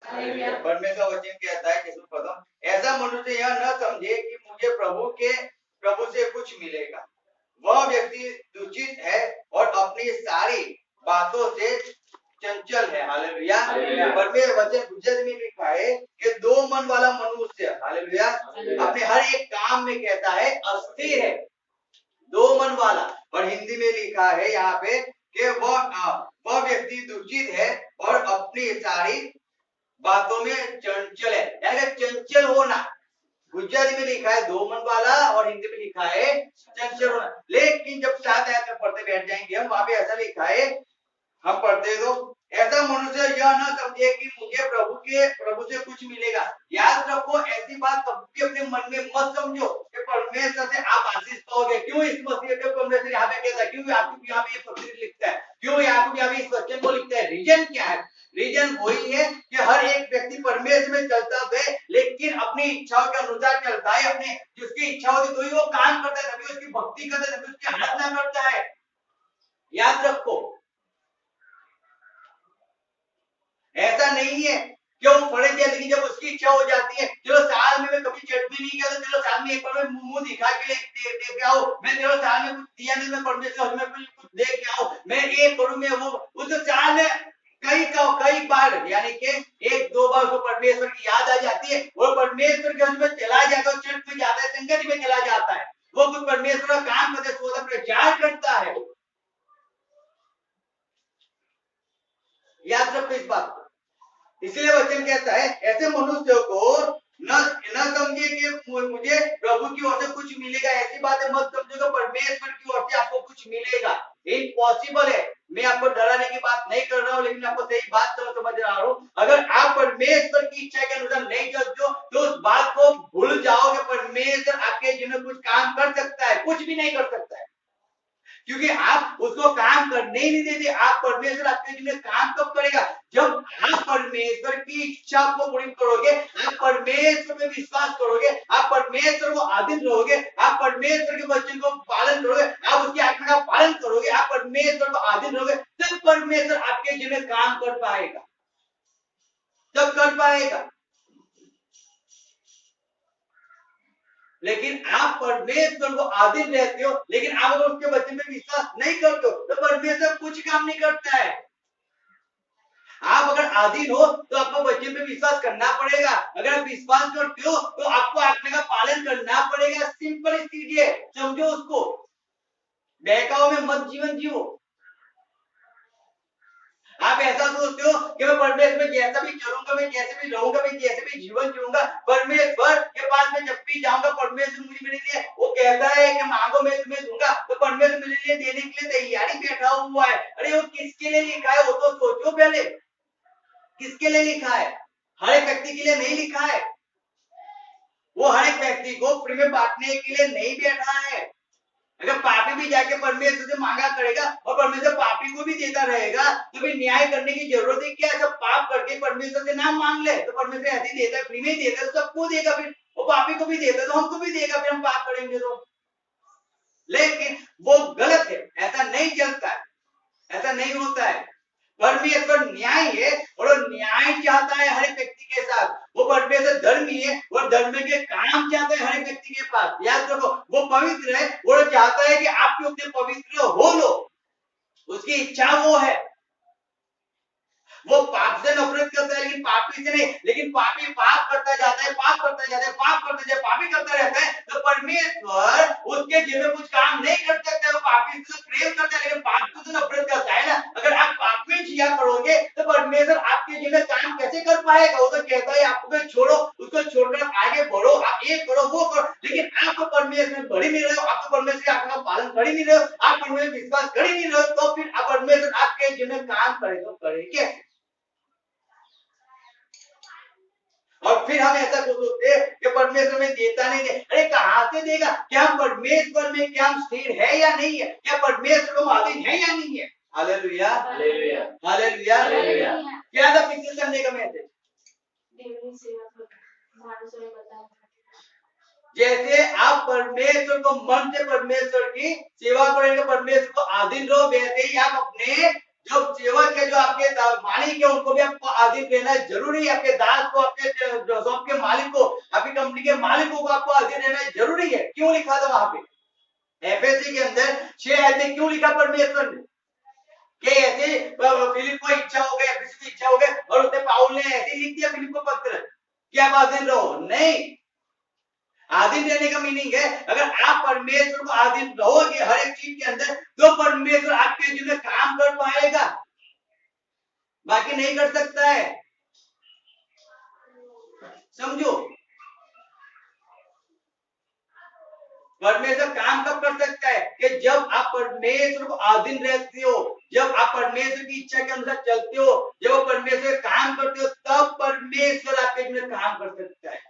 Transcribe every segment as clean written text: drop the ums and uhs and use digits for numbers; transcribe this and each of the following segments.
परमेश्वर का वचन कहता है जिसमें प्रथम, ऐसा मनुष्य यह न समझे कि मुझे प्रभु से कुछ मिलेगा। वह व्यक्ति दूषित है और अपनी सारी बातों से चंचल है। हालेलुया। परमेश्वर वचन गुजर में लिखा है कि दो मन वाला मनुष्य, हालेलुया, अपने हर एक काम में कहता है अस्थिर है, दो मन वाला। और हिंदी में लिखा है यहाँ पे कि वह व्यक्ति दूषित है और अपनी सारी बातों में चंचल है, यानी चंचल होना। गुजराती में लिखा है दो मन वाला और हिंदी में लिखा है चंचल होना। लेकिन जब 7 आयत में पढ़ते बैठ जाएंगे हम, वहां पे ऐसा लिखा है, हम पढ़ते तो, ऐसा मनुष्य यह न समझे कि मुझे प्रभु से कुछ मिलेगा। याद रखो, ऐसी बात कभी अपने मन में मत समझो कि परमेश्वर से आप आशीष पाओगे। क्यों इस मसीह के परमेश्वर यहाँ पे कहता है, क्यों आपको यहाँ पे ये पत्री लिखता है, क्यों आपको यहाँ पे इस वचन को लिखता है? रीजन क्या है? रीजन वही है कि हर एक व्यक्ति परमेश्वर में चलता है, लेकिन अपनी इच्छाओं के अनुसार चलता है। अपने जिसकी इच्छा होती तो ही वो काम करता है, तभी उसकी भक्ति करता है, तभी उसकी आराधना करता है। याद रखो, ऐसा नहीं है क्यों फर्ज है, लेकिन जब उसकी इच्छा हो जाती है, चलो साल में मैं कभी चट भी नहीं किया तो चलो साल में एक बार मैं मुंह दिखा के लेके आओ, मैं चलो साल में कुछ दिया नहीं, मैं परमेश्वर में कुछ दे के आओ, मैं ये करूं, मैं वो, उस साल में कई बार, यानी कि 1-2 बार उसको परमेश्वर की याद आ जाती है, वो परमेश्वर के उसमें चला जाता है, चर्च में जाता है, संगति में चला जाता है, वो कुछ परमेश्वर का काम करते, स्वतः प्रचार करता है। याद रखो इस बात को। इसलिए वचन कहता है ऐसे मनुष्यों को न समझे कि मुझे प्रभु की ओर से कुछ मिलेगा। ऐसी बातें मत समझो कि परमेश्वर की ओर से आपको कुछ मिलेगा, इम्पॉसिबल है। मैं आपको डराने की बात नहीं कर रहा हूं, लेकिन आपको सही बात समझ रहा हूं। अगर आप परमेश्वर की इच्छा के अनुसार नहीं चलते हो तो उस बात को भूल जाओ कि परमेश्वर आपके जीवन में कुछ काम कर सकता है। कुछ भी नहीं कर सकता है, क्योंकि आप उसको काम करने ही नहीं देते। आप परमेश्वर आपके जीवन में काम कब करेगा? जब आप परमेश्वर की इच्छा को पूरी करोगे, आप परमेश्वर में विश्वास करोगे, आप परमेश्वर को अधीन रहोगे, आप परमेश्वर के वचन को पालन करोगे, आप उसकी आज्ञा का पालन करोगे, आप परमेश्वर को अधीन रहोगे, तब परमेश्वर आपके जीवन में काम कर पाएगा, तब कर पाएगा। लेकिन आप परमेश्वर को अधीन रहते हो, लेकिन आप अगर उसके वचन में विश्वास नहीं करते हो तो परमेश्वर कुछ काम नहीं करता है। आप अगर अधीन हो तो आपको वचन पे विश्वास करना पड़ेगा। अगर आप विश्वास करते हो तो आपको आज्ञा का पालन करना पड़ेगा। सिंपल चीज है, समझो उसको। बहकाव में मत जीवन जियो। आप ऐसा सोचते हो कि मैं परमेश्वर में जैसा भी चलूंगा, मैं जैसे भी रहूंगा, मैं जैसे भी जीवन जीऊंगा, परमेश्वर के पास में जब भी जाऊंगा परमेश्वर मुझे मेरे लिए वो कहता है कि मांगो मैं तुम्हें दूंगा, तो परमेश्वर मेरे लिए देने के लिए तैयारी बैठा हुआ है। अरे वो किसके लिए लिखा है वो तो सोचो पहले, किसके लिए लिखा है? हर एक व्यक्ति के लिए नहीं लिखा है। वो हर एक व्यक्ति को फ्री में बांटने के लिए नहीं बैठा है। अगर पापी भी जाके परमेश्वर से मांगा करेगा और परमेश्वर पापी को भी देता रहेगा तो फिर न्याय करने की जरूरत है क्या? सब पाप करके परमेश्वर से नाम मांग ले तो परमेश्वर ऐसे ही देता है, फ्री में ही देता है, तो सबको देगा। फिर वो पापी को भी देता है तो हमको भी देगा, फिर हम पाप करेंगे तो। लेकिन वो गलत है, ऐसा नहीं चलता है, ऐसा नहीं होता है। परमेश्वर न्याय है और न्याय चाहता है हर एक व्यक्ति के साथ। वो परमेश्वर धर्मी है और धर्म के काम चाहता है हर एक व्यक्ति के पास। याद रखो, वो पवित्र है और चाहता है कि आप भी उतने पवित्र हो लो, उसकी इच्छा वो है। वो पाप से नफरत करता है लेकिन पापी से नहीं। लेकिन पापी पाप करता जाता है, पाप करता जाता है, पाप करता जाता है, पापी करता रहता है, तो परमेश्वर उसके जीवन में कुछ काम नहीं कर सकता। वो पापी से प्रेम करता है लेकिन पाप से नफरत करता है ना। अगर आप पाप में जिया करोगे तो परमेश्वर आपके जीवन में काम कैसे कर पाएगा? वो तो कहता है आपको छोड़ो, उसको छोड़कर आगे बढ़ो, आप ये करो वो करो, लेकिन आप तो परमेश्वर में बढ़ ही नहीं रहे हो, आप तो परमेश्वर की आज्ञा का पालन कर ही नहीं रहे हो, आप परमेश्वर विश्वास कर ही नहीं रहे हो, तो फिर परमेश्वर आपके जीवन में काम करेगा, करेंगे। और फिर हम ऐसा सोचते हैं कि परमेश्वर में देता नहीं दे। अरे कहां से देगा? क्या हम परमेश्वर में क्या हम स्थिर है या नहीं है? क्या परमेश्वर को अधीन है या नहीं है? Hallelujah, hallelujah, hallelujah, hallelujah. क्या था पिछले संडे का मैसेज? जैसे आप परमेश्वर को मन से परमेश्वर की सेवा करेंगे, परमेश्वर को अधीन रहो, वैसे ही आप अपने जो सेवक है, जो आपके मालिक है, उनको भी आपको अधीन रहना जरूरी है। आपके दास को, आपके शॉप के मालिक को, आपकी कंपनी के मालिकों को आपको अधीन रहना जरूरी है। क्यों लिखा था वहां पे एफएससी के अंदर 6 आयत में क्यों लिखा परमेश्वर ने कि ऐसे फिलिप को इच्छा हो गई, एफएससी को इच्छा हो गई और उसने पाउल ने ऐसे लिख दिया फिलिप को पत्र कि आप अधीन रहो? नहीं, आधीन रहने का मीनिंग है अगर आप परमेश्वर को आधीन रहोगे हर एक चीज के अंदर, तो परमेश्वर आपके जीवन में काम कर पाएगा, बाकी नहीं कर सकता है। समझो, परमेश्वर काम कब कर सकता है कि जब आप परमेश्वर को अधीन रहते हो, जब आप परमेश्वर की इच्छा के अनुसार चलते हो, जब आप परमेश्वर काम करते हो, तब परमेश्वर आपके जीवन में काम कर सकता है।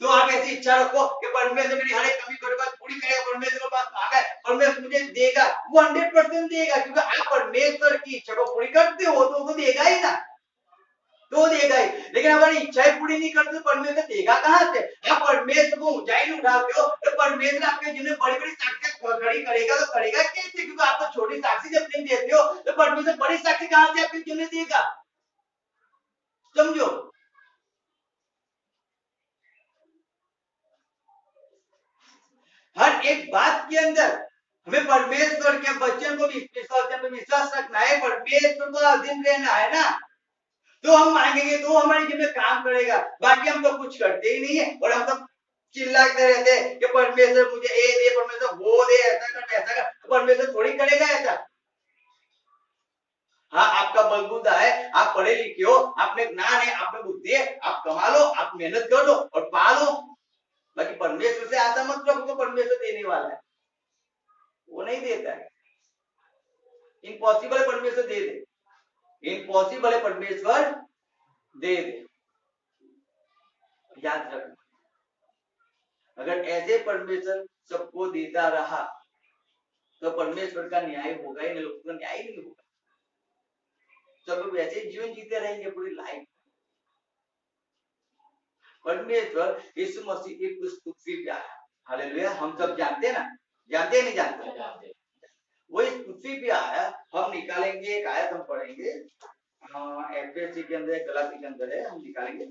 तो आप ऐसी इच्छा रखो कि परमेश्वर मेरी हर एक कमी पूरी करेगा, परमेश्वर के पास मांगा है, परमेश्वर मुझे देगा, वो 100% देगा, क्योंकि आप परमेश्वर की इच्छा को पूरी करते हो तो वो देगा ही ना, तो देगा ही। लेकिन अगर इच्छाएं पूरी नहीं करते तो परमेश्वर देगा कहां से? आप परमेश्वर को ऊंचाई में उठाते हो तो परमेश्वर आपके जीवन में बड़ी बड़ी साक्षी खड़ी करेगा, तो करेगा कैसे? क्योंकि आप तो छोटी साक्षी जब नहीं देते हो तो परमेश्वर बड़ी साक्षी कहां से आपके जीवन में देगा? समझो, हर एक बात के अंदर हमें परमेश्वर के वचन को विश्वास रखना है, परमेश्वर को अधीन रहना है ना, तो हम मांगेंगे तो हमारे जीवन में काम करेगा। बाकी हम तो कुछ करते ही नहीं है और हम तो चिल्लाते रहते हैं कि परमेश्वर मुझे ये दे, परमेश्वर वो दे, ऐसा कर ऐसा कर, तो परमेश्वर थोड़ी करेगा ऐसा। हाँ, आपका बलबूता है, आप पढ़े लिखे हो, आपने ज्ञान है, आपने बुद्धि है, आप कमा लो, आप मेहनत कर लो और पा लो, बाकी परमेश्वर से आशा मत रखो परमेश्वर देने वाला है, वो नहीं देता है। इम्पॉसिबल है परमेश्वर दे दे, इम्पॉसिबल है परमेश्वर दे दे, याद रखना। अगर ऐसे परमेश्वर सबको देता रहा तो परमेश्वर का न्याय होगा ही नहीं, लोगों का न्याय नहीं होगा, सब लोग ऐसे जीवन जीते रहेंगे पूरी लाइफ। परमेश्वर यीशु मसीह एक पृथ्वी पे आया, हालेलुया, हम सब जानते हैं ना, जानते हैं नहीं जानते? वो इस पृथ्वी पे आया। हम निकालेंगे एक आयत, हम पढ़ेंगे एफएससी के अंदर, गलाती के अंदर है, हम निकालेंगे।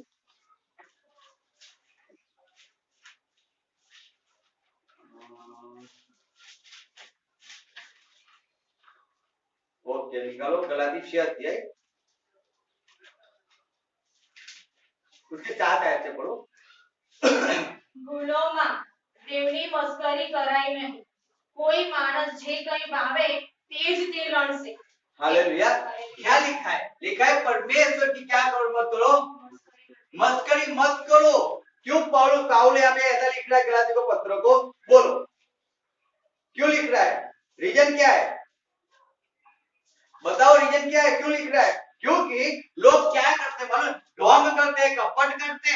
ओके, निकालो गलाती 6 अध्याय उसके 7 आयत से पढ़ो। ભૂલોમાં દેવની મસ્કરી કરાય નહીં, કોઈ માણસ જે કંઈ વાવે તે જ તે લણશે। हालेलुया, क्या लिखा है? लिखा है परमेश्वर की क्या करो मत करो, मस्करी मत करो। क्यों पाउल यहाँ पे ऐसा लिख रहा है गलाती को पत्र को? बोलो क्यों लिख रहा है? रीजन क्या है? बताओ रीजन क्या है, क्यों लिख रहा है? क्योंकि लोग क्या करते मालूम, ढोंग करते, कपट करते,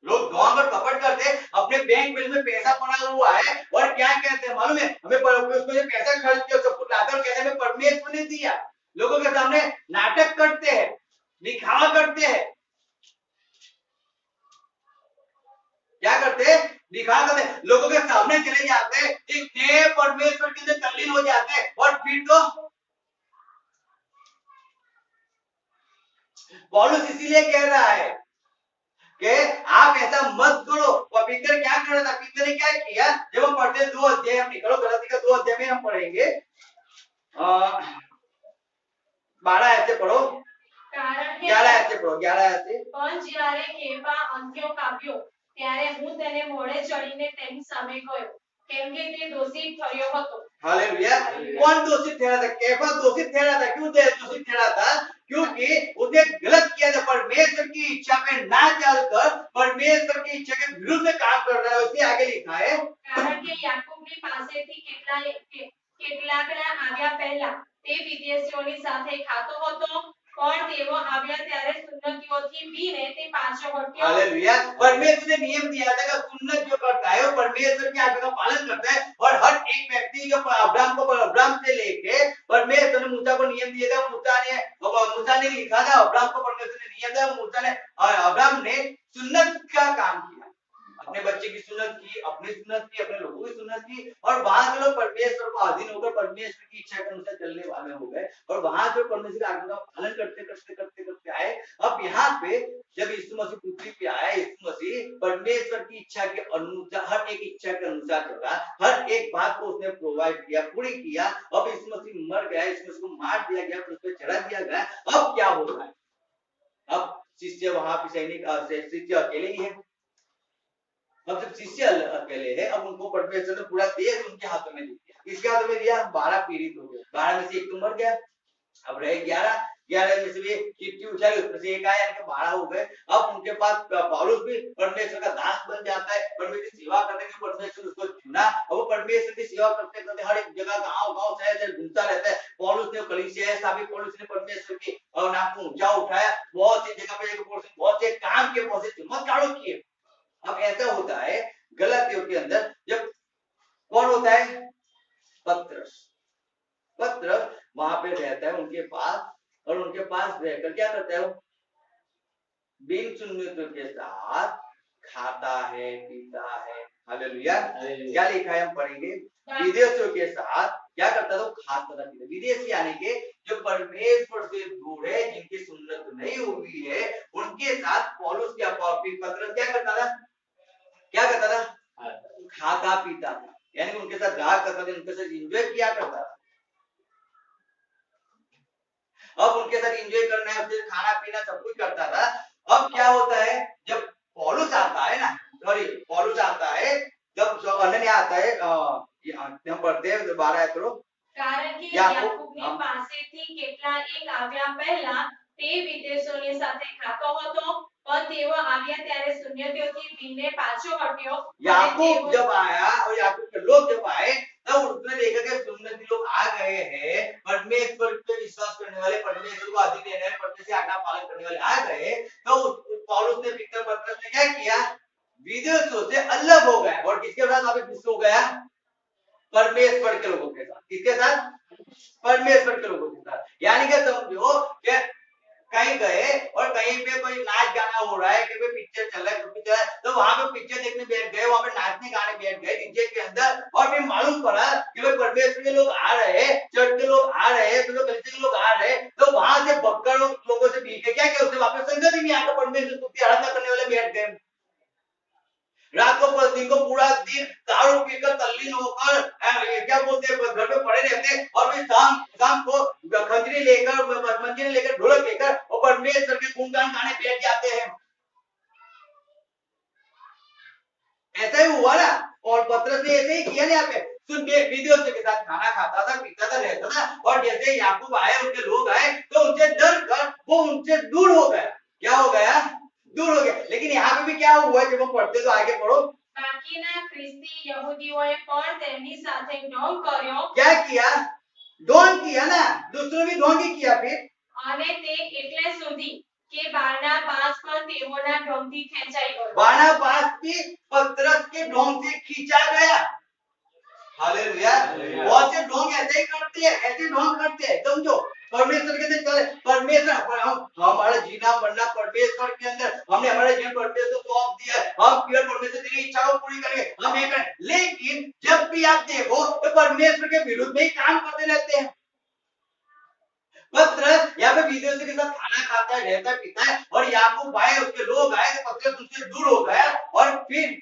लोग ढोंग और कपट करते, अपने बैंक बिल में पैसा पड़ा हुआ है और क्या कहते हैं मालूम है, हमें उसमें पैसा खर्च किया, सब कुछ लाकर कहते हैं परमेश्वर ने दिया। लोगों के सामने नाटक करते हैं, दिखावा करते हैं, क्या करते हैं? दिखा करते, लोगों के सामने चले जाते हैं, इतने परमेश्वर के अंदर तल्लीन हो जाते हैं और फिर तो पौलुस इसीलिए कह रहा है कि आप ऐसा मत करो। पीतर क्या कर रहा था? पीतर ने क्या किया? जब हम पढ़ते 2 अध्याय, हम निकलो गलाती का 2 अध्याय में हम पढ़ेंगे 12 ऐसे पढ़ो, 11 ऐसे पढ़ो, 11 ऐसे। પણ જ્યારે કેફા અંત્યોખ આવ્યો ત્યારે હું તેને મોઢે ચડીને તેની સામે ગયો, કેમ કે તે દોષિત થયો હતો। हालेलुया, कौन दोषी ठहरा था? कैफा दोषी ठहरा था। क्यों दोषी ठहरा था? क्योंकि उसने गलत किया था, परमेश्वर की इच्छा पे ना चलकर परमेश्वर की इच्छा के विरुद्ध में काम कर रहा है। उसने आगे लिखा है, કારણ કે યાકૂબની પાસેથી કેટલાકના આવ્યા પહેલા તે વિદેશીઓની સાથે ખાતો હતો, પણ તેઓ આવ્યા ત્યારે સુન્નતીઓથી બીને તે પાછો હટ્યો। हालेलुया, परमेश्वर ने नियम दिया था कि सुन्नत जो करता है वो परमेश्वर की आज्ञा का पालन करता है। और हर एक व्यक्ति जो अब्राहम से लेके परमेश्वर ने मूसा को नियम दिया था, मूसा ने लिखा था, अब्राहम को परमेश्वर ने नियम दिया, अब्राहम ने सुन्नत का काम किया, अपने अपने बच्चे की सुन्नत की, अपनी सुन्नत की, अपने लोगों की सुन्नत की, और वहां के लोग परमेश्वर को अधीन होकर परमेश्वर की इच्छा के अनुसार चलने वाले हो गए, और वहां जो परमेश्वर की आज्ञा का पालन करते करते करते करते आए। अब यहाँ पे जब यीशु मसीह पृथ्वी पे आए, यीशु मसीह परमेश्वर की इच्छा के अनुसार, हर एक इच्छा के अनुसार चला, हर एक बात को उसने प्रोवाइड किया, पूरी किया। अब यीशु मसीह मर गया, यीशु मसीह को मार दिया गया, उस पर चढ़ा दिया गया। अब क्या हो रहा है? अब शिष्य वहां पे सैनिक शिष्य अकेले ही है। अब जब शिष्य अकेले है, अब उनको परमेश्वर ने पूरा देश उनके हाथों में दिया। किसके हाथों में दिया? 12 पीड़ित हो गए, 12 में से एक तो मर गया, अब रहे 11, 11 में से भी चिट्ठी उछाली, उसमें से एक आया, 12 हो गए। अब उनके पास पौलुस भी परमेश्वर का दास बन जाता है, परमेश्वर की सेवा करने के परमेश्वर उसको चुना, और वो परमेश्वर की सेवा करते करते हर एक जगह गांव शहर शहर घूमता रहता है। पौलुस ने कलीसिया स्थापित, पौलुस ने परमेश्वर की नाम को ऊंचा उठाया, बहुत सी जगह पे बहुत से काम के, बहुत से चमत्कारों किए। अब ऐसा होता है गलातियों के अंदर, जब कौन होता है? पत्रस वहां पे रहता है उनके पास, और उनके पास रहकर क्या करता है? वो बिन सुन्नतों के साथ खाता है, पीता है। हालेलुया। क्या लिखा है हम पढ़ेंगे? विदेशियों के साथ क्या करता था? खाता था, पीता। विदेशी यानी के जो परमेश्वर से दूर है, जिनकी सुन्नत नहीं हुई है, उनके साथ पौलुस क्या पत्रस क्या करता था? खाता पीता था, यानी उनके साथ रहा करता था, उनके साथ एंजॉय किया करता था। अब उनके साथ एंजॉय करना है, उसके खाना पीना सब कुछ करता था। अब क्या होता है? जब पौलुस आता है ना, पौलुस आता है, जब अनन्या आता है, हम पढ़ते हैं 12 करो, કારણ કે યાકૂબની પાસેથી કેટલા એક આવ્યા પહેલા તે વિદેશોની સાથે ખાતો હતો, પણ તેઓ આવ્યા ત્યારે શૂન્યતાથી પીને પાછો હટ્યો। याकूब जब आया और याकूब के लोग जब आए, तब उसने देखा कि सुन्नती लोग आ गए हैं, परमेश्वर पे विश्वास करने वाले, परमेश्वर को अधीन रहने वाले, परमेश्वर की आज्ञा पालन करने वाले आ गए। तो पौलुस ने पत्रस ने क्या किया? विदेशों से अलग हो गया, और किसके साथ वापस मिश्र हो गया? परमेश्वर के लोगों के साथ। किसके साथ? परमेश्वर के लोगों के साथ। यानी कि समझो कि कहीं गए और कहीं पे कोई नाच गाना हो रहा है, कहीं पे पिक्चर चल रहा है, तो वहां पे पिक्चर देखने बैठ गए, वहां पे नाचने गाने बैठ गए डीजे के अंदर, और फिर मालूम पड़ा कि भाई परमेश्वर के लोग आ रहे हैं, चर्च के लोग आ रहे हैं, तो कलीसिया के लोग आ रहे हैं, तो वहां से बक्कर लोगों से पी के क्या किया? उसने वापस संगत ही नहीं आकर परमेश्वर की आराधना करने वाले बैठ गए। रात को दिन को पूरा दिन दारू पीकर तल्लीन होकर क्या बोलते हैं, घर पे पड़े रहते, और फिर शाम को खंजरी लेकर, मंजीरे लेकर, ढोलक लेकर और परमेश्वर के गुणगान गाने बैठ जाते हैं। ऐसा ही हुआ ना, और पत्रस ने ऐसे ही किया ना। यहाँ पे सुन के विदेशियों के साथ खाना खाता था, पीता था, रहता था, और जैसे याकूब आए, उनके लोग आए, तो उनसे डर कर वो उनसे दूर हो गया। क्या हो गया? दूर हो गया। लेकिन यहाँ पे भी क्या हुआ? जब हम पढ़ते तो आगे पढ़ो, બાકીના ખ્રિસ્તી યહૂદીઓએ પણ તેમની સાથે ઢોંગ કર્યો। क्या किया? ढोंग किया ना, दूसरों भी ढोंग ही किया। फिर અને તે એટલે સુધી કે બારનાબાસ પણ તેઓના ઢોંગથી ખેંચાઈ ગયો। बारनाबास भी पतरस के ढोंग से खींचा गया। हालेलुया। बहुत से ढोंग ऐसे ही करते हैं, ऐसे ढोंग करते हैं। समझो, परमेश्वर के अंदर चले, परमेश्वर हमारा जीना मरना परमेश्वर के अंदर, हमने हमारे जीवन परमेश्वर को सौंप दिया है, हम केवल परमेश्वर की इच्छा को पूरी करेंगे, हम ये करें। लेकिन जब भी आप देखो तो परमेश्वर के विरुद्ध में ही काम करते रहते हैं। पत्रस यहाँ पे विदेशियों के साथ खाना खाता है, रहता है, पीता है, और याकूब आए, उसके लोग आए, तो पत्रस उनसे दूर हो गया, और फिर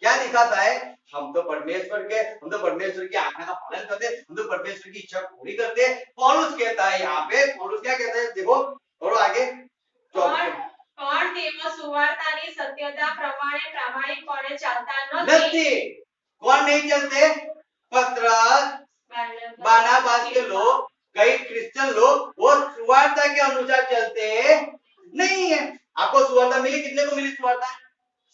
क्या दिखाता है? हम तो परमेश्वर की आज्ञा का पालन करते, हम तो परमेश्वर की इच्छा पूरी करते। पौलुस कहता है यहाँ पे, पौलुस क्या कहता है? देखो और आगे પણ તેઓ સુવાર્તાની સત્યતા પ્રમાણે પ્રામાણિકપણે ચાલતા નથી। कौन नहीं चलते? पत्रस, बारनाबास के लोग, कई क्रिश्चियन लोग, वो सुवार्ता के अनुसार चलते नहीं है। आपको सुवार्ता मिली? कितने को मिली सुवार्ता?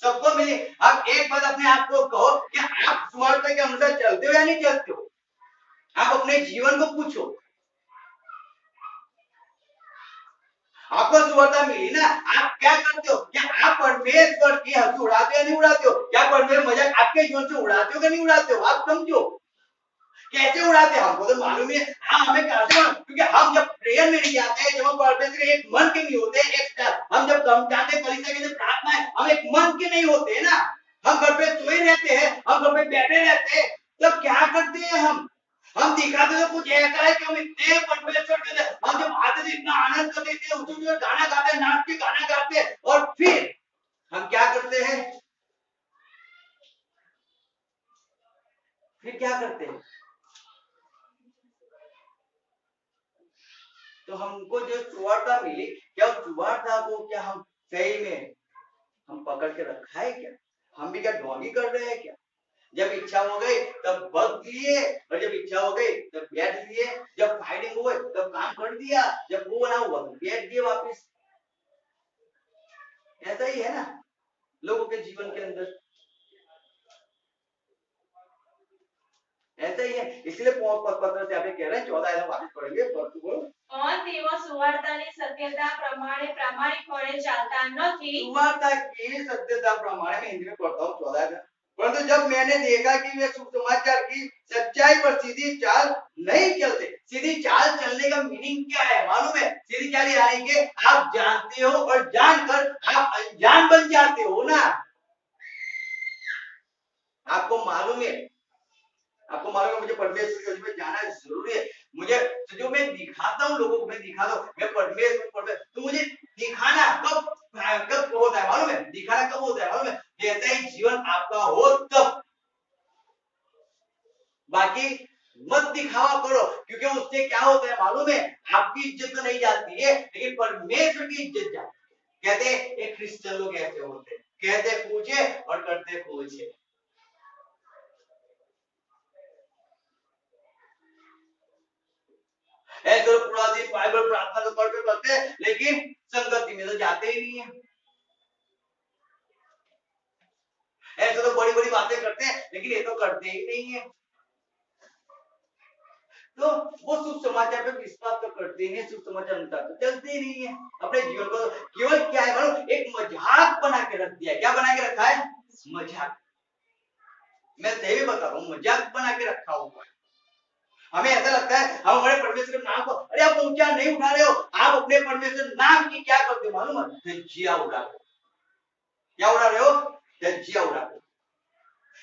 सबको मिली। अब एक बात अपने आप को कहो कि आप सुवार्ता के अनुसार चलते हो या नहीं चलते हो? आप अपने जीवन को पूछो। आपको सुवार्ता मिली ना, आप क्या करते हो? क्या आप परमेश्वर की हंसी उड़ाते हो या नहीं उड़ाते हो? क्या परमेश्वर मजाक आपके जीवन से उड़ाते हो कि नहीं उड़ाते हो? आप समझो कैसे उड़ाते हैं। हमको तो मालूम है, हाँ, हमें कैसे, क्योंकि हम जब प्रेयर विजन में नहीं जाते, जब हम परमेश्वर के एक मन के नहीं होते, एक हम जब कम जाते कलीसिया के लिए प्रार्थना है, हम एक मन के नहीं होते ना, हम घर पे सोए रहते हैं, हम घर पे बैठे रहते हैं, तब क्या करते हैं हम दिखाते तो कुछ ऐसा है कि हम इतने परमेश्वर के हम जब आते थे इतना आनंद करते थे, उसमें गाना गाते, नाच के गाना गाते, और फिर हम क्या करते हैं, फिर क्या करते हैं, तो हमको जो सुवार्ता मिली, क्या उस सुवार्ता को क्या हम सही में हम पकड़ के रखा है क्या? हम भी क्या ढोंगी कर रहे हैं क्या? जब इच्छा हो गई तब भक्त लिए, और जब इच्छा हो गई तब बैठ लिए, जब फाइटिंग हुए तब काम कर दिया, जब वो ना हुआ तो बैठ दिए वापिस। ऐसा ही है ना लोगों के जीवन के अंदर, ऐसा ही है। इसलिए पत्र से आप कह रहे हैं 14 आयत वापस पढ़ेंगे, और તેઓ સુવાર્તાની સત્યતા પ્રમાણે પ્રામાણિકપણે ચાલતા નથી। सुवार्ता की सत्यता प्रमाण में हिंदी में पढ़ता हूँ 14 आयत, परंतु जब मैंने देखा कि वे सुसमाचार की सच्चाई पर सीधी चाल नहीं चलते। सीधी चाल चलने का मीनिंग क्या है मालूम है? सीधी चाल यानी कि आप जानते हो और जानकर आप अनजान बन जाते हो ना। आपको मालूम है, आपको मालूम है मुझे परमेश्वर के में जाना जरूरी है। मुझे जो मैं दिखाता हूँ लोगों को, मैं दिखाता हूँ मैं परमेश्वर, तो मुझे दिखाना कब कब होता है मालूम है? दिखाना कब होता है मालूम है? जैसा ही जीवन आपका हो तब। बाकी मत दिखावा करो, क्योंकि उससे क्या होता है मालूम है? आपकी इज्जत तो नहीं जाती है, लेकिन परमेश्वर की इज्जत जाती है। कहते हैं ये क्रिश्चियन लोग ऐसे होते हैं, कहते पूछे और करते पूछे। ऐसे तो पूरा दिन बाइबल प्रार्थना तो करते हैं, लेकिन संगति में तो जाते ही नहीं है। ऐसे तो बड़ी बड़ी बातें करते हैं, लेकिन ये तो करते ही नहीं है। तो वो शुभ समाचार पे विश्वास तो करते ही नहीं, शुभ समाचार अनुसार तो चलते ही नहीं है। अपने जीवन को केवल क्या है मालूम, एक मजाक बना के रख दिया। क्या बना के रखा है? मजाक। मैं सही बता रहा हूँ, मजाक बना के रखा हुआ है। हमें ऐसा लगता है हम हमारे परमेश्वर नाम को, अरे आप ऊंचा नहीं उठा रहे हो, आप अपने परमेश्वर नाम की क्या करते हो मालूम है? धज्जियां उड़ा रहे हो। क्या उड़ा रहे हो? धज्जियां उड़ा रहे हो।